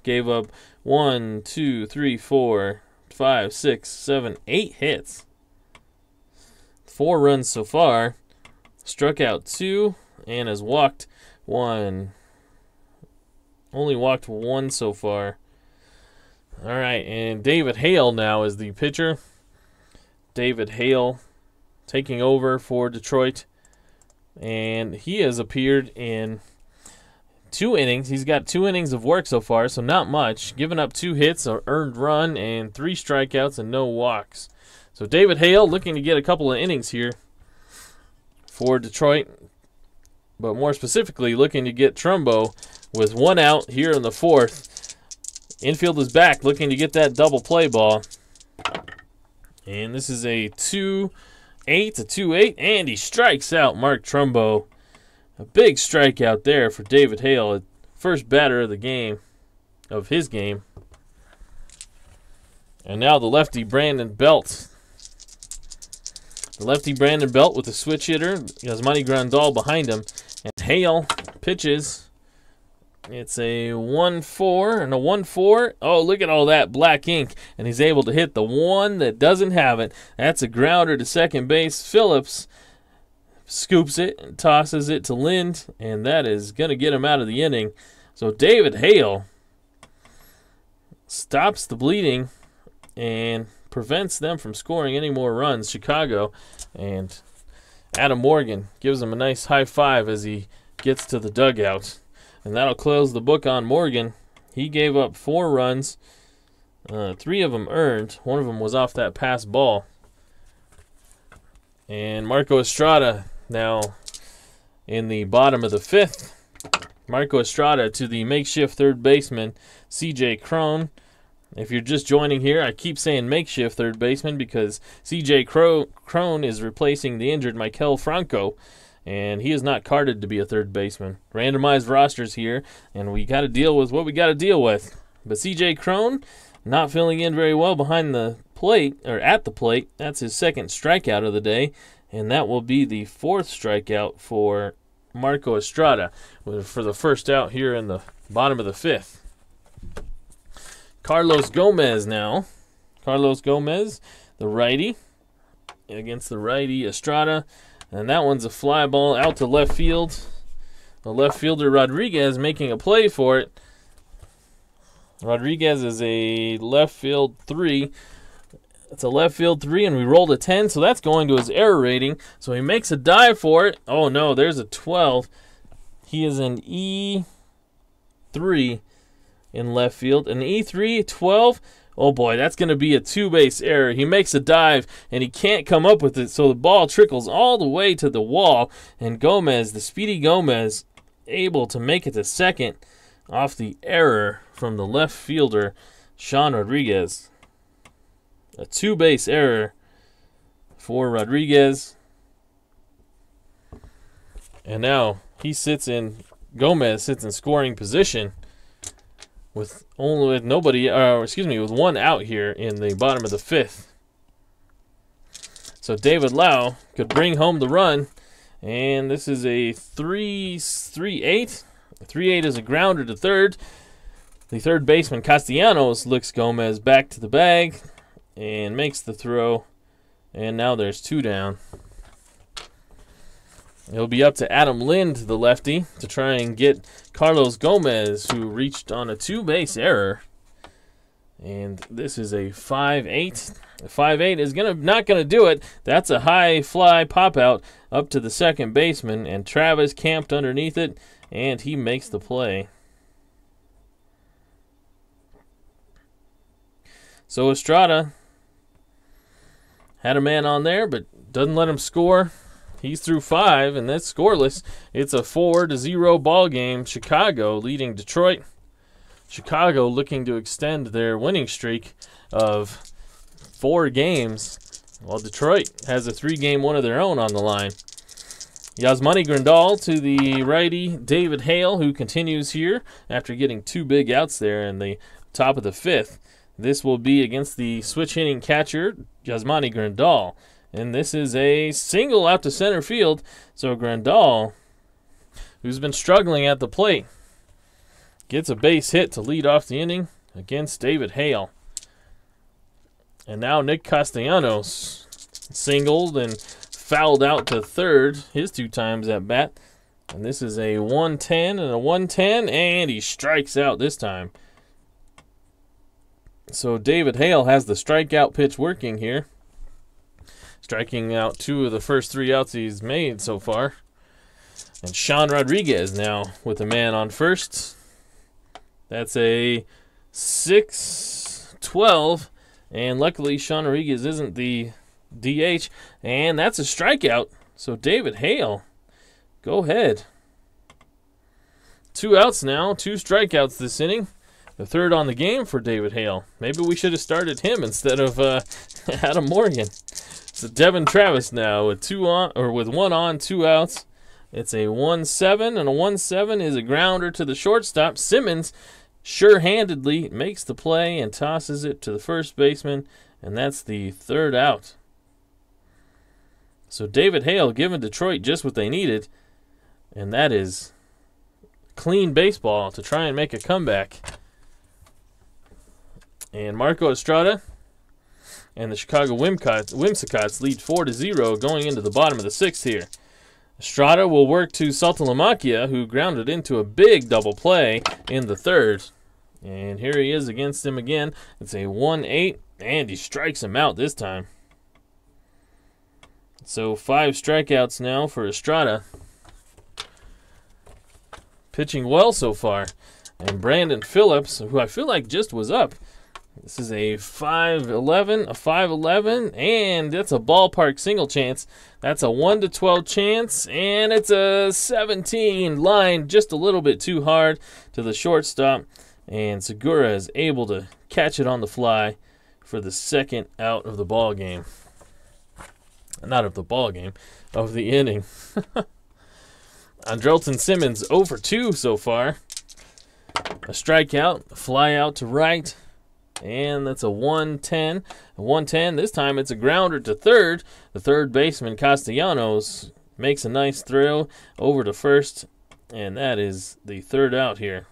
gave up 1, 2, 3, 4, 5, 6, 7, 8 hits. 4 runs so far. Struck out 2 and has walked 1. Only walked 1 so far. All right, and David Hale now is the pitcher. David Hale taking over for Detroit. And he has appeared in 2 innings. He's got 2 innings of work so far, so not much. Given up 2 hits, an earned run, and 3 strikeouts and no walks. So David Hale looking to get a couple of innings here for Detroit. But more specifically, looking to get Trumbo with 1 out here in the 4th. Infield is back, looking to get that double play ball. And this is a 2-8 to 2-8, and he strikes out Mark Trumbo. A big strikeout there for David Hale, first batter of the game, of his game. And now the lefty Brandon Belt. The lefty Brandon Belt with the switch hitter. Yasmani Grandal behind him. And Hale pitches. It's a 1-4 and a 1-4. Oh, look at all that black ink. And he's able to hit the one that doesn't have it. That's a grounder to second base. Phillips scoops it and tosses it to Lind. And that is going to get him out of the inning. So David Hale stops the bleeding and prevents them from scoring any more runs, Chicago. And Adam Morgan gives him a nice high five as he gets to the dugout. And that'll close the book on Morgan. He gave up 4 runs. 3 of them earned. 1 of them was off that pass ball. And Marco Estrada now in the bottom of the 5th. Marco Estrada to the makeshift third baseman, C.J. Cron. If you're just joining here, I keep saying makeshift third baseman because C.J. Cron is replacing the injured Maikel Franco. And he is not carded to be a third baseman. Randomized rosters here, and we got to deal with what we got to deal with. But C.J. Cron not filling in very well behind the plate, or at the plate. That's his 2nd strikeout of the day, and that will be the 4th strikeout for Marco Estrada for the first out here in the bottom of the 5th. Carlos Gomez now. Carlos Gomez, the righty, against the righty Estrada. And that one's a fly ball out to left field. The left fielder Rodriguez making a play for it. Rodriguez is a left field 3. It's a left field 3, and we rolled a 10, so that's going to his error rating. So he makes a dive for it. Oh, no, there's a 12. He is an E3 in left field. An E3, 12. Oh, boy, that's going to be a 2-base error. He makes a dive, and he can't come up with it, so the ball trickles all the way to the wall. And Gomez, the speedy Gomez, able to make it to second off the error from the left fielder, Sean Rodriguez. A 2-base error for Rodriguez. And now Gomez sits in scoring position with with 1 out here in the bottom of the 5th. So David Lau could bring home the run And this is a 3-8. 3-8 is a grounder to third. The third baseman, Castellanos, looks Gomez back to the bag and makes the throw. And now there's 2 down. It'll be up to Adam Lind, the lefty, to try and get Carlos Gomez, who reached on a 2-base error. And this is a 5-8. A 5-8 is not gonna do it. That's a high fly pop out up to the second baseman, and Travis camped underneath it, and he makes the play. So Estrada had a man on there, but doesn't let him score. He's through 5, and that's scoreless. It's a 4-0 ball game. Chicago leading Detroit. Chicago looking to extend their winning streak of 4 games, while Detroit has a 3-game one of their own on the line. Yasmani Grandal to the righty, David Hale, who continues here after getting 2 big outs there in the top of the 5th. This will be against the switch-hitting catcher, Yasmani Grandal. And this is a single out to center field. So Grandal, who's been struggling at the plate, gets a base hit to lead off the inning against David Hale. And now Nick Castellanos singled and fouled out to third his 2 times at bat. And this is a 1-10 and a 1-10, and he strikes out this time. So David Hale has the strikeout pitch working here, striking out 2 of the first 3 outs he's made so far. And Sean Rodriguez now with a man on first. That's a 6-12, and luckily Sean Rodriguez isn't the DH, and that's a strikeout. So David Hale, go ahead. 2 outs now, 2 strikeouts this inning. The 3rd on the game for David Hale. Maybe we should have started him instead of Adam Morgan. So Devin Travis now with 1 on, 2 outs. It's a 1-7, and a 1-7 is a grounder to the shortstop. Simmons sure-handedly makes the play and tosses it to the first baseman, and that's the 3rd out. So David Hale giving Detroit just what they needed, and that is clean baseball to try and make a comeback. And Marco Estrada and the Chicago Whimsicots lead 4-0 going into the bottom of the 6th here. Estrada will work to Saltalamacchia, who grounded into a big double play in the 3rd. And here he is against him again. It's a 1-8, and he strikes him out this time. So 5 strikeouts now for Estrada. Pitching well so far. And Brandon Phillips, who I feel like just was up. This is a 5-11, and that's a ballpark single chance. That's a 1-12 chance, and it's a 17 line, just a little bit too hard to the shortstop. And Segura is able to catch it on the fly for the 2nd out of the ball game. Not of the ball game, of the inning. Andrelton Simmons 0 for 2 so far. A strikeout, a fly out to right. And that's a 1-10. A 1-10. This time it's a grounder to third. The third baseman, Castellanos, makes a nice throw over to first. And that is the 3rd out here.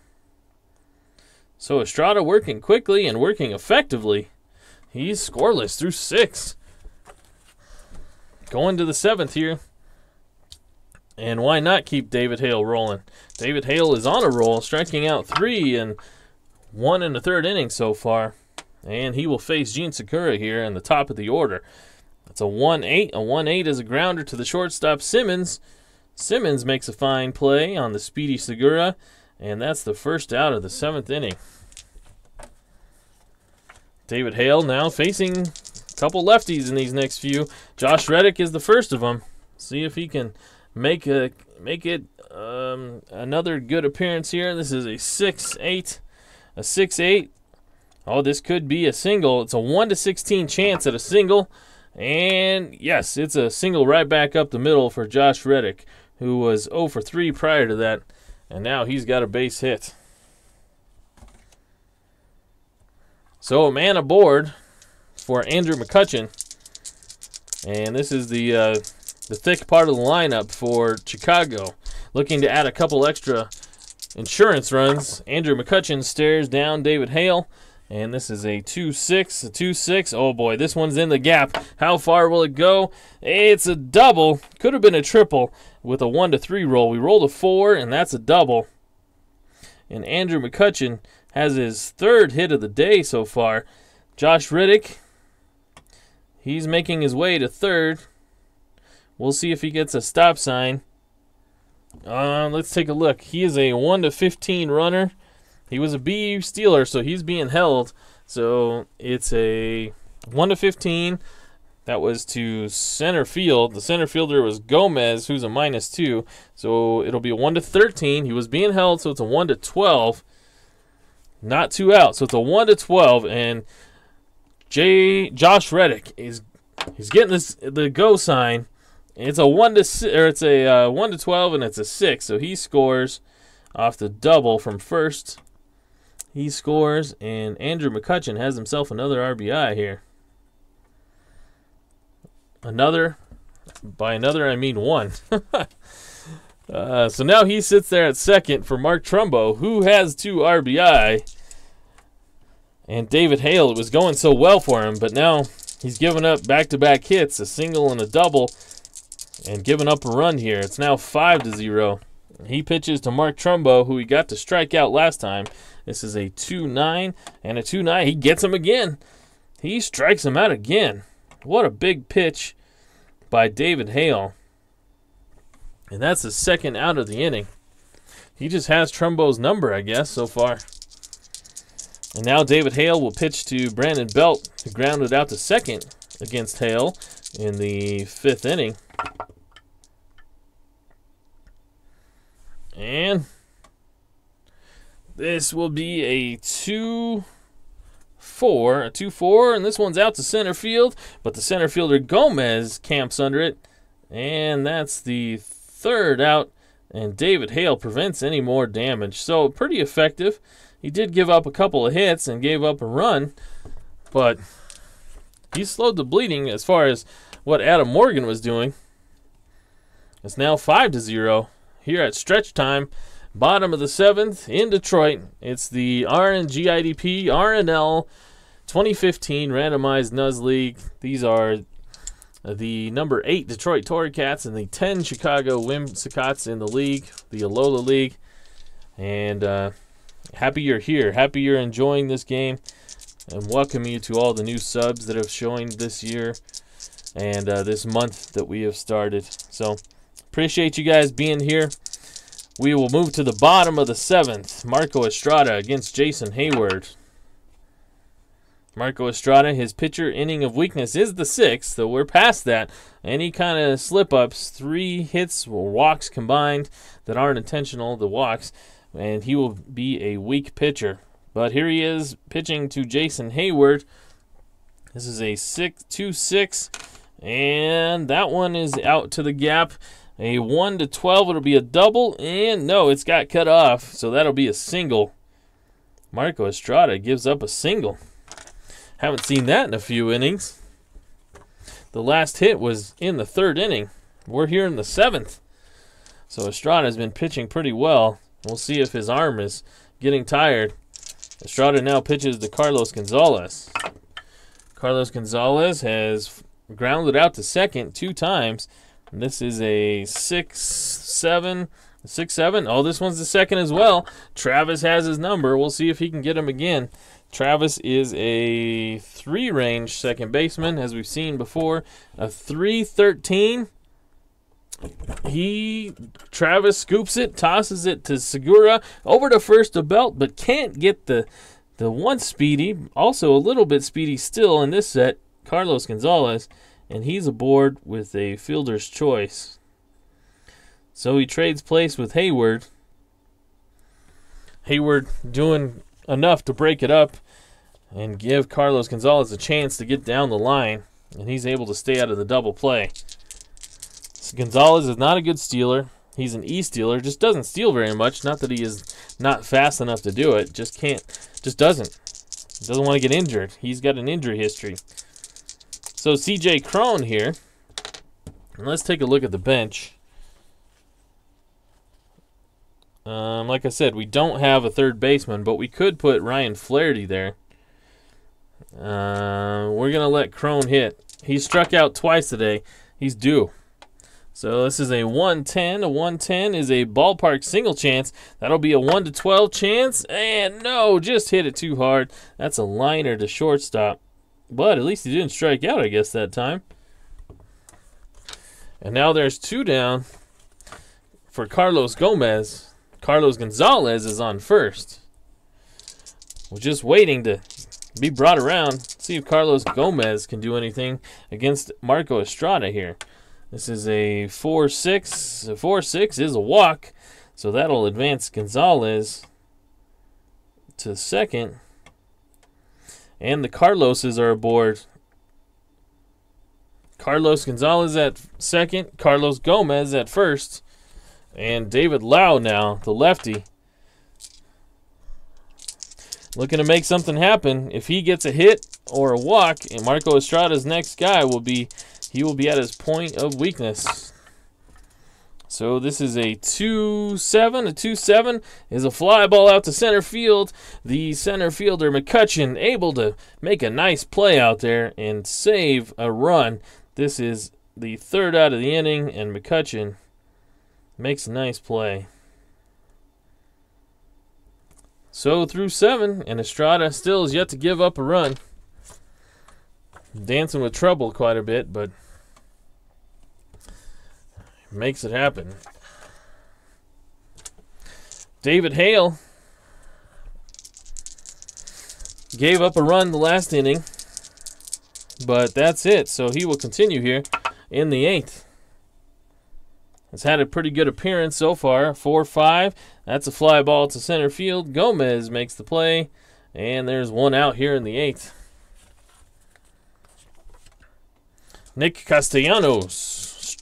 So Estrada working quickly and working effectively. He's scoreless through 6. Going to the 7th here. And why not keep David Hale rolling? David Hale is on a roll, striking out 3 and 1 in the 3rd inning so far. And he will face Gene Segura here in the top of the order. That's a 1-8. A 1-8 is a grounder to the shortstop, Simmons. Simmons makes a fine play on the speedy Segura. And that's the 1st out of the 7th inning. David Hale now facing a couple lefties in these next few. Josh Reddick is the first of them. See if he can make it another good appearance here. This is a 6-8. A 6-8. Oh, this could be a single. It's a 1-16 chance at a single. And yes, it's a single right back up the middle for Josh Reddick, who was 0 for 3 prior to that. And now he's got a base hit. So a man aboard for Andrew McCutchen. And this is the the thick part of the lineup for Chicago. Looking to add a couple extra insurance runs. Andrew McCutchen stares down David Hale. And this is a 2-6, a 2-6. Oh boy, this one's in the gap. How far will it go? It's a double. Could have been a triple with a 1-3 roll. We rolled a 4, and that's a double. And Andrew McCutchen has his third hit of the day so far. Josh Riddick, he's making his way to third. We'll see if he gets a stop sign. Let's take a look. He is a 1-15 runner. He was a BU stealer, so he's being held. So it's a 1-15. That was to center field. The center fielder was Gomez, who's a -2. So it'll be a 1-13. He was being held, so it's a 1-12. Not 2 out, so it's a 1-12. And Josh Reddick he's getting the go sign. It's a 1-12, and it's a 6. So he scores off the double from first. He scores, and Andrew McCutchen has himself another RBI here. Another. By another, I mean one. So now he sits there at second for Mark Trumbo, who has 2 RBI. And David Hale, it was going so well for him, but now he's given up back-to-back hits, a single and a double, and given up a run here. It's now 5-0. He pitches to Mark Trumbo, who he got to strike out last time. This is a 2-9 and a 2-9. He gets him again. He strikes him out again. What a big pitch by David Hale. And that's the second out of the inning. He just has Trumbo's number, I guess, so far. And now David Hale will pitch to Brandon Belt, who grounded out to second against Hale in the 5th inning. And this will be a 2-4, and this one's out to center field, but the center fielder Gomez camps under it, and that's the 3rd out, and David Hale prevents any more damage. So pretty effective. He did give up a couple of hits and gave up a run, but he slowed the bleeding as far as what Adam Morgan was doing. It's now 5-0 here at stretch time. Bottom of the 7th in Detroit. It's the RNGIDP RNL 2015 Randomized Nuz League. These are the number 8 Detroit Torcats and the 10 Chicago Whimsicots in the league, the Alola League. And happy you're here. Happy you're enjoying this game. And welcome you to all the new subs that have joined this year and this month that we have started. So appreciate you guys being here. We will move to the bottom of the 7th. Marco Estrada against Jason Hayward. Marco Estrada, his pitcher inning of weakness is the 6th, so we're past that. Any kind of slip-ups, 3 hits or walks combined that aren't intentional, the walks, and he will be a weak pitcher. But here he is pitching to Jason Hayward. This is a 2-6, and that one is out to the gap. A 1-12, it'll be a double, and no, it's got cut off, so that'll be a single. Marco Estrada gives up a single. Haven't seen that in a few innings. The last hit was in the 3rd inning. We're here in the 7th. So Estrada's been pitching pretty well. We'll see if his arm is getting tired. Estrada now pitches to Carlos Gonzalez. Carlos Gonzalez has grounded out to second 2 times. And this is a 6-7. 6-7. Oh, this one's the second as well. Travis has his number. We'll see if he can get him again. Travis is a 3-range second baseman, as we've seen before. A 3-13. Travis scoops it, tosses it to Segura, over to first to Belt, but can't get the one speedy. Also a little bit speedy still in this set, Carlos Gonzalez. And he's aboard with a fielder's choice. So he trades place with Hayward. Hayward doing enough to break it up and give Carlos Gonzalez a chance to get down the line. And he's able to stay out of the double play. So Gonzalez is not a good stealer. He's an E-stealer. Just doesn't steal very much. Not that he is not fast enough to do it. Just doesn't. Doesn't want to get injured. He's got an injury history. So C.J. Cron here And let's take a look at the bench. Like I said, we don't have a third baseman, but we could put Ryan Flaherty there. We're going to let Crone hit. He struck out twice today. He's due. So this is a 110. A 110 is a ballpark single chance. That'll be a 1 to 12 chance. And no, just hit it too hard. That's a liner to shortstop. But at least he didn't strike out, I guess, that time. And now there's 2 down for Carlos Gomez. Carlos Gonzalez is on first. We're just waiting to be brought around. See if Carlos Gomez can do anything against Marco Estrada here. This is a 4-6. A 4-6 is a walk, so that'll advance Gonzalez to second. And the Carloses are aboard. Carlos Gonzalez at second, Carlos Gomez at first, and David Lau now, the lefty, looking to make something happen. If he gets a hit or a walk, and Marco Estrada's next guy will be at his point of weakness. So this is a 2-7. A 2-7 is a fly ball out to center field. The center fielder, McCutcheon, able to make a nice play out there and save a run. This is the 3rd out of the inning, and McCutcheon makes a nice play. So through 7, and Estrada still is yet to give up a run. Dancing with trouble quite a bit, but makes it happen. David Hale gave up a run the last inning, but that's it. So he will continue here in the 8th. Has had a pretty good appearance so far. 4-5. That's a fly ball to center field. Gomez makes the play, and there's 1 out here in the 8th. Nick Castellanos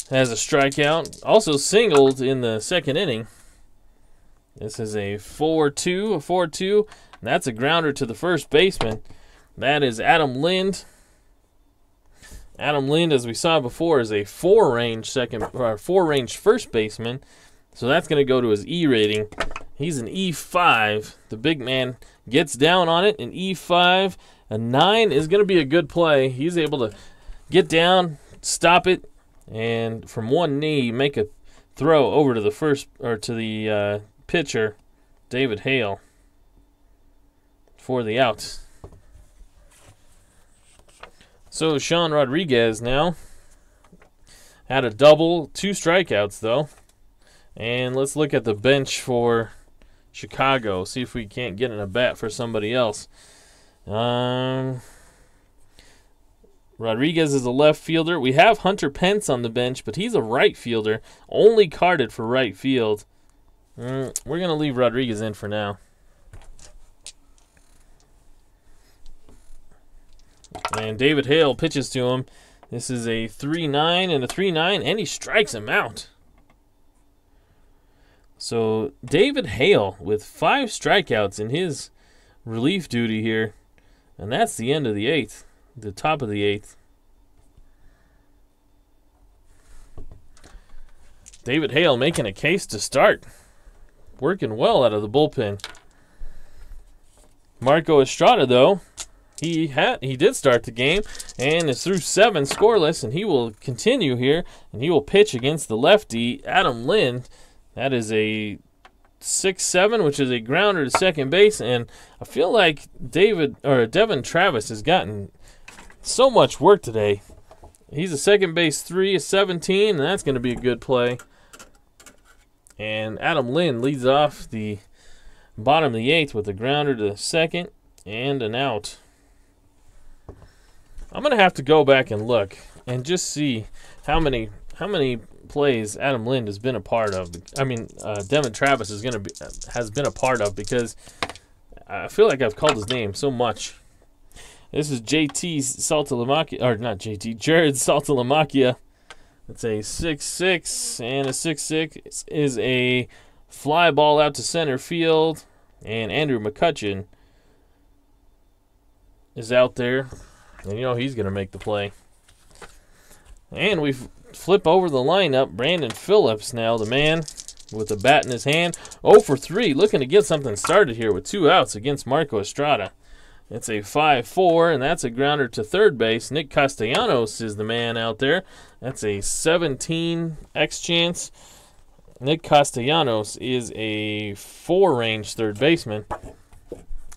has a strikeout. Also singled in the 2nd inning. This is a 4-2. A 4-2. And that's a grounder to the first baseman. That is Adam Lind. Adam Lind, as we saw before, is a 4-range first baseman. So that's going to go to his E rating. He's an E5. The big man gets down on it. An E5. A 9 is going to be a good play. He's able to get down, stop it, and from one knee make a throw over to the pitcher, David Hale, for the out. So Sean Rodriguez now had a double, 2 strikeouts though. And let's look at the bench for Chicago. See if we can't get in a bat for somebody else. Rodriguez is a left fielder. We have Hunter Pence on the bench, but he's a right fielder. Only carded for right field. We're going to leave Rodriguez in for now. And David Hale pitches to him. This is a 3-9 and a 3-9, and he strikes him out. So David Hale with 5 strikeouts in his relief duty here. And that's the end of the 8th. The top of the 8th. David Hale making a case to start. Working well out of the bullpen. Marco Estrada, though, he did start the game and is through 7 scoreless, and he will continue here, and he will pitch against the lefty, Adam Lind. That is a 6-7, which is a grounder to second base, and I feel like Devin Travis has gotten so much work today. He's a second base 3, a 17, and that's going to be a good play. And Adam Lind leads off the bottom of the 8th with a grounder to second and an out. I'm going to have to go back and look and just see how many plays Adam Lind has been a part of. Devin Travis has been a part of, because I feel like I've called his name so much. This is Jared Saltalamacchia. It's a 6-6, and a 6-6 is a fly ball out to center field, and Andrew McCutcheon is out there, and he's going to make the play. And we've flip over the lineup. Brandon Phillips now, the man with the bat in his hand. 0 for 3, looking to get something started here with 2 outs against Marco Estrada. It's a 5-4, and that's a grounder to third base. Nick Castellanos is the man out there. That's a 17 X chance. Nick Castellanos is a 4-range third baseman.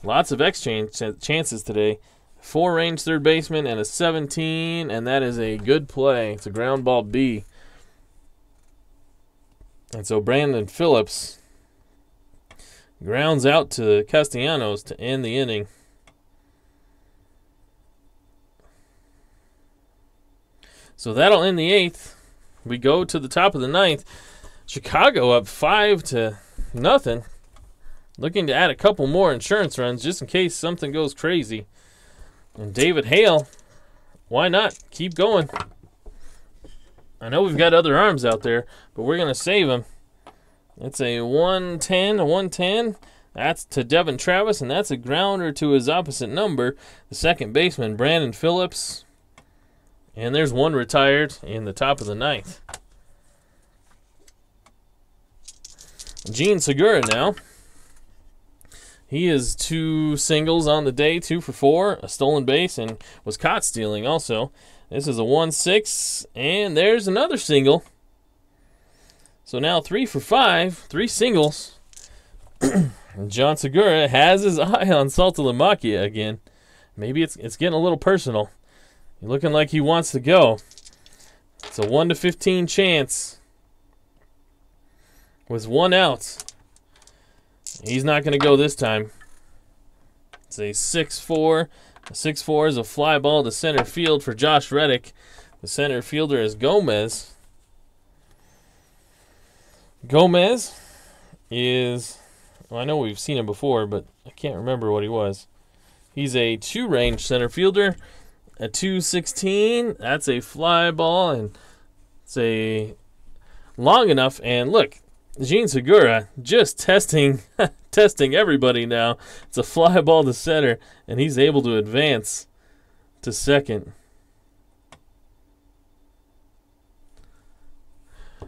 Lots of X chances today. 4-range third baseman and a 17, and that is a good play. It's a ground ball B. And so Brandon Phillips grounds out to Castellanos to end the inning. So that'll end the 8th. We go to the top of the 9th. Chicago up 5-0. Looking to add a couple more insurance runs just in case something goes crazy. And David Hale, why not? Keep going. I know we've got other arms out there, but we're going to save them. It's a 110. That's to Devin Travis, and that's a grounder to his opposite number, the second baseman, Brandon Phillips. And there's one retired in the top of the 9th. Gene Segura now. He is 2 singles on the day, 2 for 4, a stolen base, and was caught stealing also. This is a 1-6, and there's another single. So now 3 for 5, 3 singles. And John Segura has his eye on Strat-O-Matic again. Maybe it's getting a little personal. He's looking like he wants to go. It's a 1-15 chance. With 1 out. He's not going to go this time. It's a 6-4. A 6-4 is a fly ball to center field for Josh Reddick. The center fielder is Gomez. Gomez is, well, I know we've seen him before, but I can't remember what he was. He's a 2-range center fielder. A 2-16. That's a fly ball, and it's a long enough. And look, Gene Segura just testing everybody now. It's a fly ball to center, and he's able to advance to second.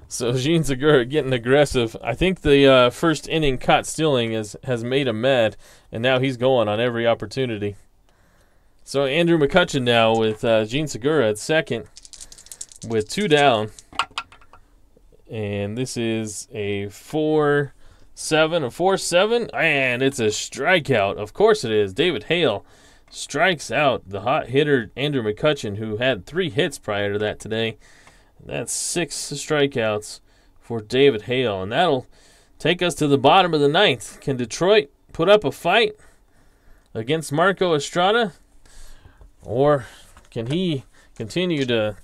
So Gene Segura getting aggressive. I think the first inning caught stealing has made him mad, and now he's going on every opportunity. So Andrew McCutchen now with Gene Segura at second with 2 down. And this is a 4-7, and it's a strikeout. Of course it is. David Hale strikes out the hot hitter Andrew McCutchen, who had 3 hits prior to that today. That's 6 strikeouts for David Hale, and that'll take us to the bottom of the 9th. Can Detroit put up a fight against Marco Estrada, or can he continue to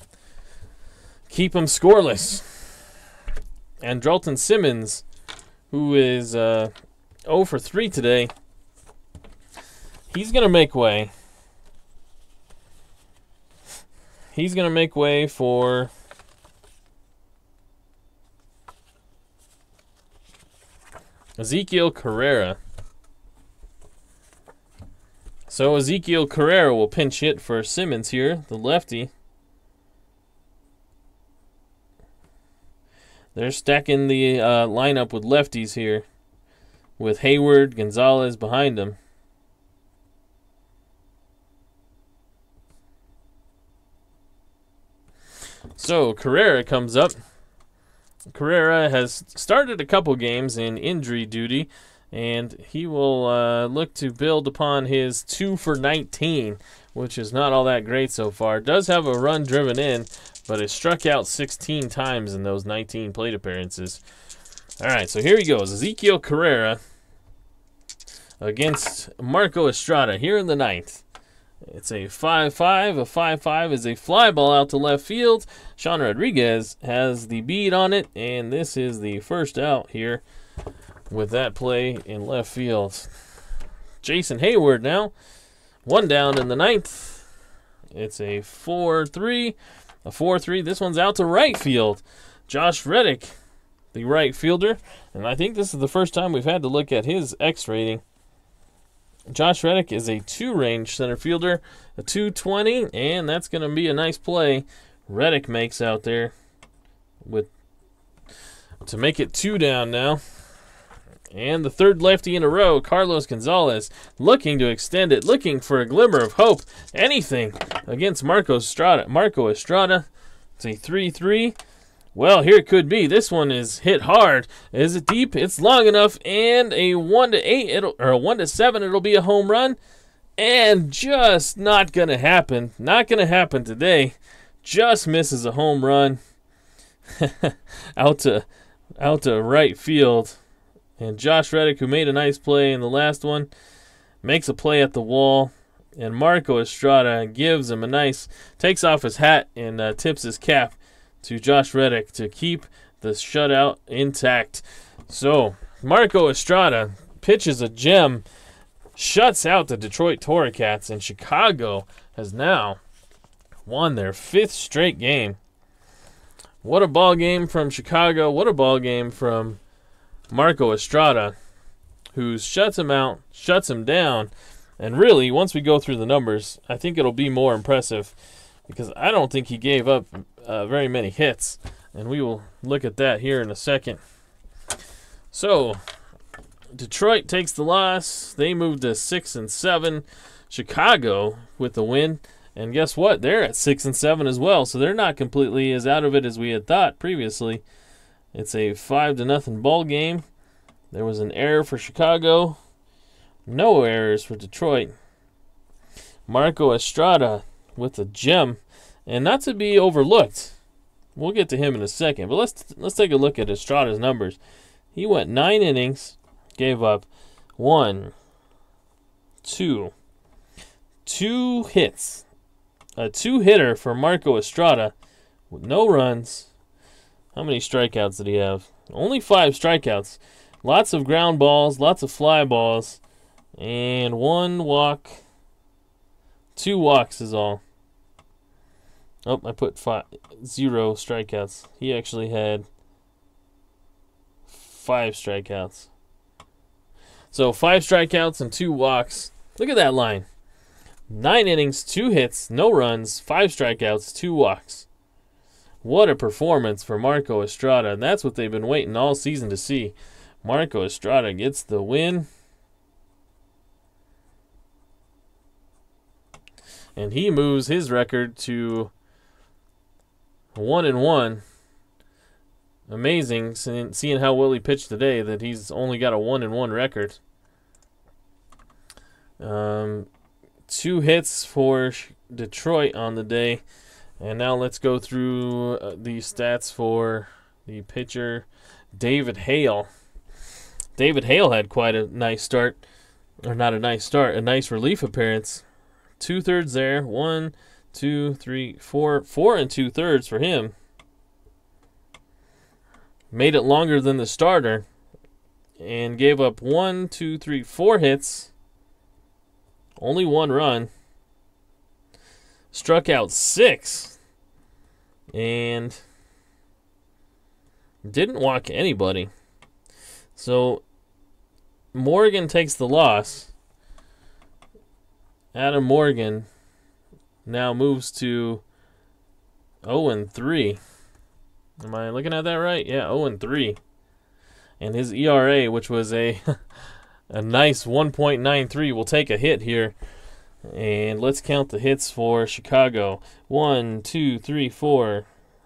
keep him scoreless? And Drelton Simmons, who is 0 for 3 today, he's going to make way. He's going to make way for Ezequiel Carrera. So Ezequiel Carrera will pinch hit for Simmons here, the lefty. They're stacking the lineup with lefties here, with Hayward, Gonzalez behind them. So Carrera comes up. Carrera has started a couple games in injury duty, and he will look to build upon his 2 for 19, which is not all that great so far. Does have a run driven in, but has struck out 16 times in those 19 plate appearances. All right, so here he goes. Ezequiel Carrera against Marco Estrada here in the 9th. It's a 5-5. A 5-5 is a fly ball out to left field. Sean Rodriguez has the bead on it, and this is the first out here with that play in left field. Jason Hayward now, 1 down in the 9th. It's a 4-3. A 4-3. This one's out to right field. Josh Reddick, the right fielder, and I think this is the first time we've had to look at his X rating. Josh Reddick is a 2-range center fielder, a 220, and that's going to be a nice play Reddick makes out there. to make it 2 down now. And the third lefty in a row, Carlos Gonzalez, looking to extend it, looking for a glimmer of hope. Anything against Marco Estrada. It's a 3-3. Well, here it could be. This one is hit hard. Is it deep? It's long enough. And a 1-8, or a 1-7, it'll be a home run. And just not going to happen. Not going to happen today. Just misses a home run. out to right field. And Josh Reddick, who made a nice play in the last one, makes a play at the wall. And Marco Estrada gives him a nice, takes off his hat and tips his cap to Josh Reddick to keep the shutout intact. So, Marco Estrada pitches a gem, shuts out the Detroit Torcats, and Chicago has now won their 5th straight game. What a ball game from Chicago. What a ball game from Marco Estrada, who shuts him out, shuts him down. And really, once we go through the numbers, I think it'll be more impressive because I don't think he gave up very many hits. And we will look at that here in a second. So, Detroit takes the loss. They moved to 6-7. Chicago with the win. And guess what? They're at 6-7 as well. So they're not completely as out of it as we had thought previously. It's a 5-0 ball game. There was an error for Chicago. No errors for Detroit. Marco Estrada with a gem. And not to be overlooked. We'll get to him in a second. But let's take a look at Estrada's numbers. He went 9 innings. Gave up 2 hits. A 2-hitter for Marco Estrada with no runs. How many strikeouts did he have? Only 5 strikeouts. Lots of ground balls, lots of fly balls, and 1 walk. 2 walks is all. Oh, I put 0 strikeouts. He actually had 5 strikeouts. So 5 strikeouts and 2 walks. Look at that line. 9 innings, 2 hits, no runs, 5 strikeouts, 2 walks. What a performance for Marco Estrada. And that's what they've been waiting all season to see. Marco Estrada gets the win. And he moves his record to 1-1. Amazing, seeing how well he pitched today, that he's only got a 1-1 record. 2 hits for Detroit on the day. And now let's go through the stats for the pitcher, David Hale. David Hale had quite a nice start. Or not a nice start, a nice relief appearance. 2/3 there. 1, 2, 3, 4. 4 2/3 for him. Made it longer than the starter. And gave up 1, 2, 3, 4 hits. Only 1 run. Struck out 6. And didn't walk anybody. So Morgan takes the loss. Adam Morgan now moves to 0-3. Am I looking at that right? Yeah, 0-3. And his ERA, which was a nice 1.93, will take a hit here. And let's count the hits for Chicago. 1, 2, 3, 4,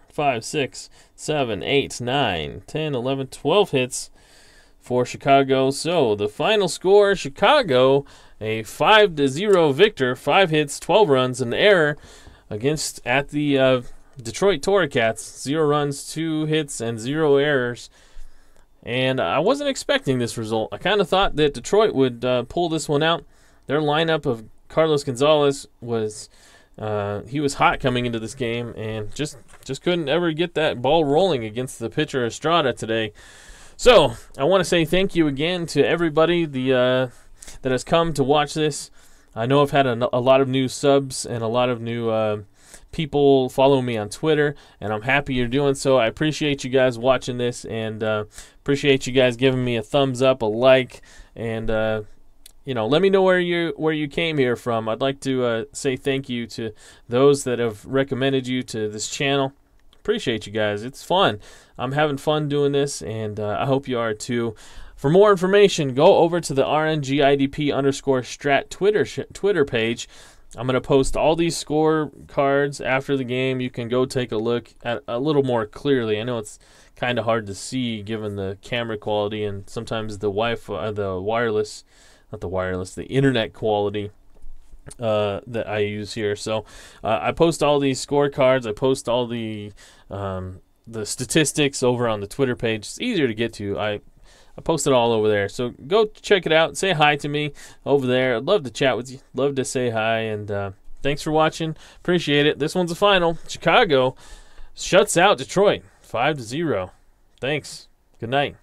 5, 6, 7, 8, 9, 10, 11, 12 hits for Chicago. So the final score, Chicago, a 5-0 victor. 5 hits, 12 runs, an error at the Detroit Torcats. 0 runs, 2 hits, and 0 errors. And I wasn't expecting this result. I kind of thought that Detroit would pull this one out. Their lineup of Carlos Gonzalez was he was hot coming into this game and just couldn't ever get that ball rolling against the pitcher Estrada today. So I want to say thank you again to everybody that has come to watch this. I know I've had a lot of new subs and a lot of new people following me on Twitter, and I'm happy you're doing so. I appreciate you guys watching this, and appreciate you guys giving me a thumbs up, a like, and let me know where you came here from. I'd like to say thank you to those that have recommended you to this channel. appreciate you guys. It's fun. I'm having fun doing this, and I hope you are too. For more information, go over to the RNGIDP_Strat Twitter page. I'm going to post all these score cards after the game. You can go take a look at a little more clearly. I know it's kind of hard to see given the camera quality and sometimes the the internet quality that I use here. So I post all these scorecards. I post all the statistics over on the Twitter page. It's easier to get to. I post it all over there. So go check it out. Say hi to me over there. I'd love to chat with you. Love to say hi. And thanks for watching. Appreciate it. This one's the final. Chicago shuts out Detroit 5-0. Thanks. Good night.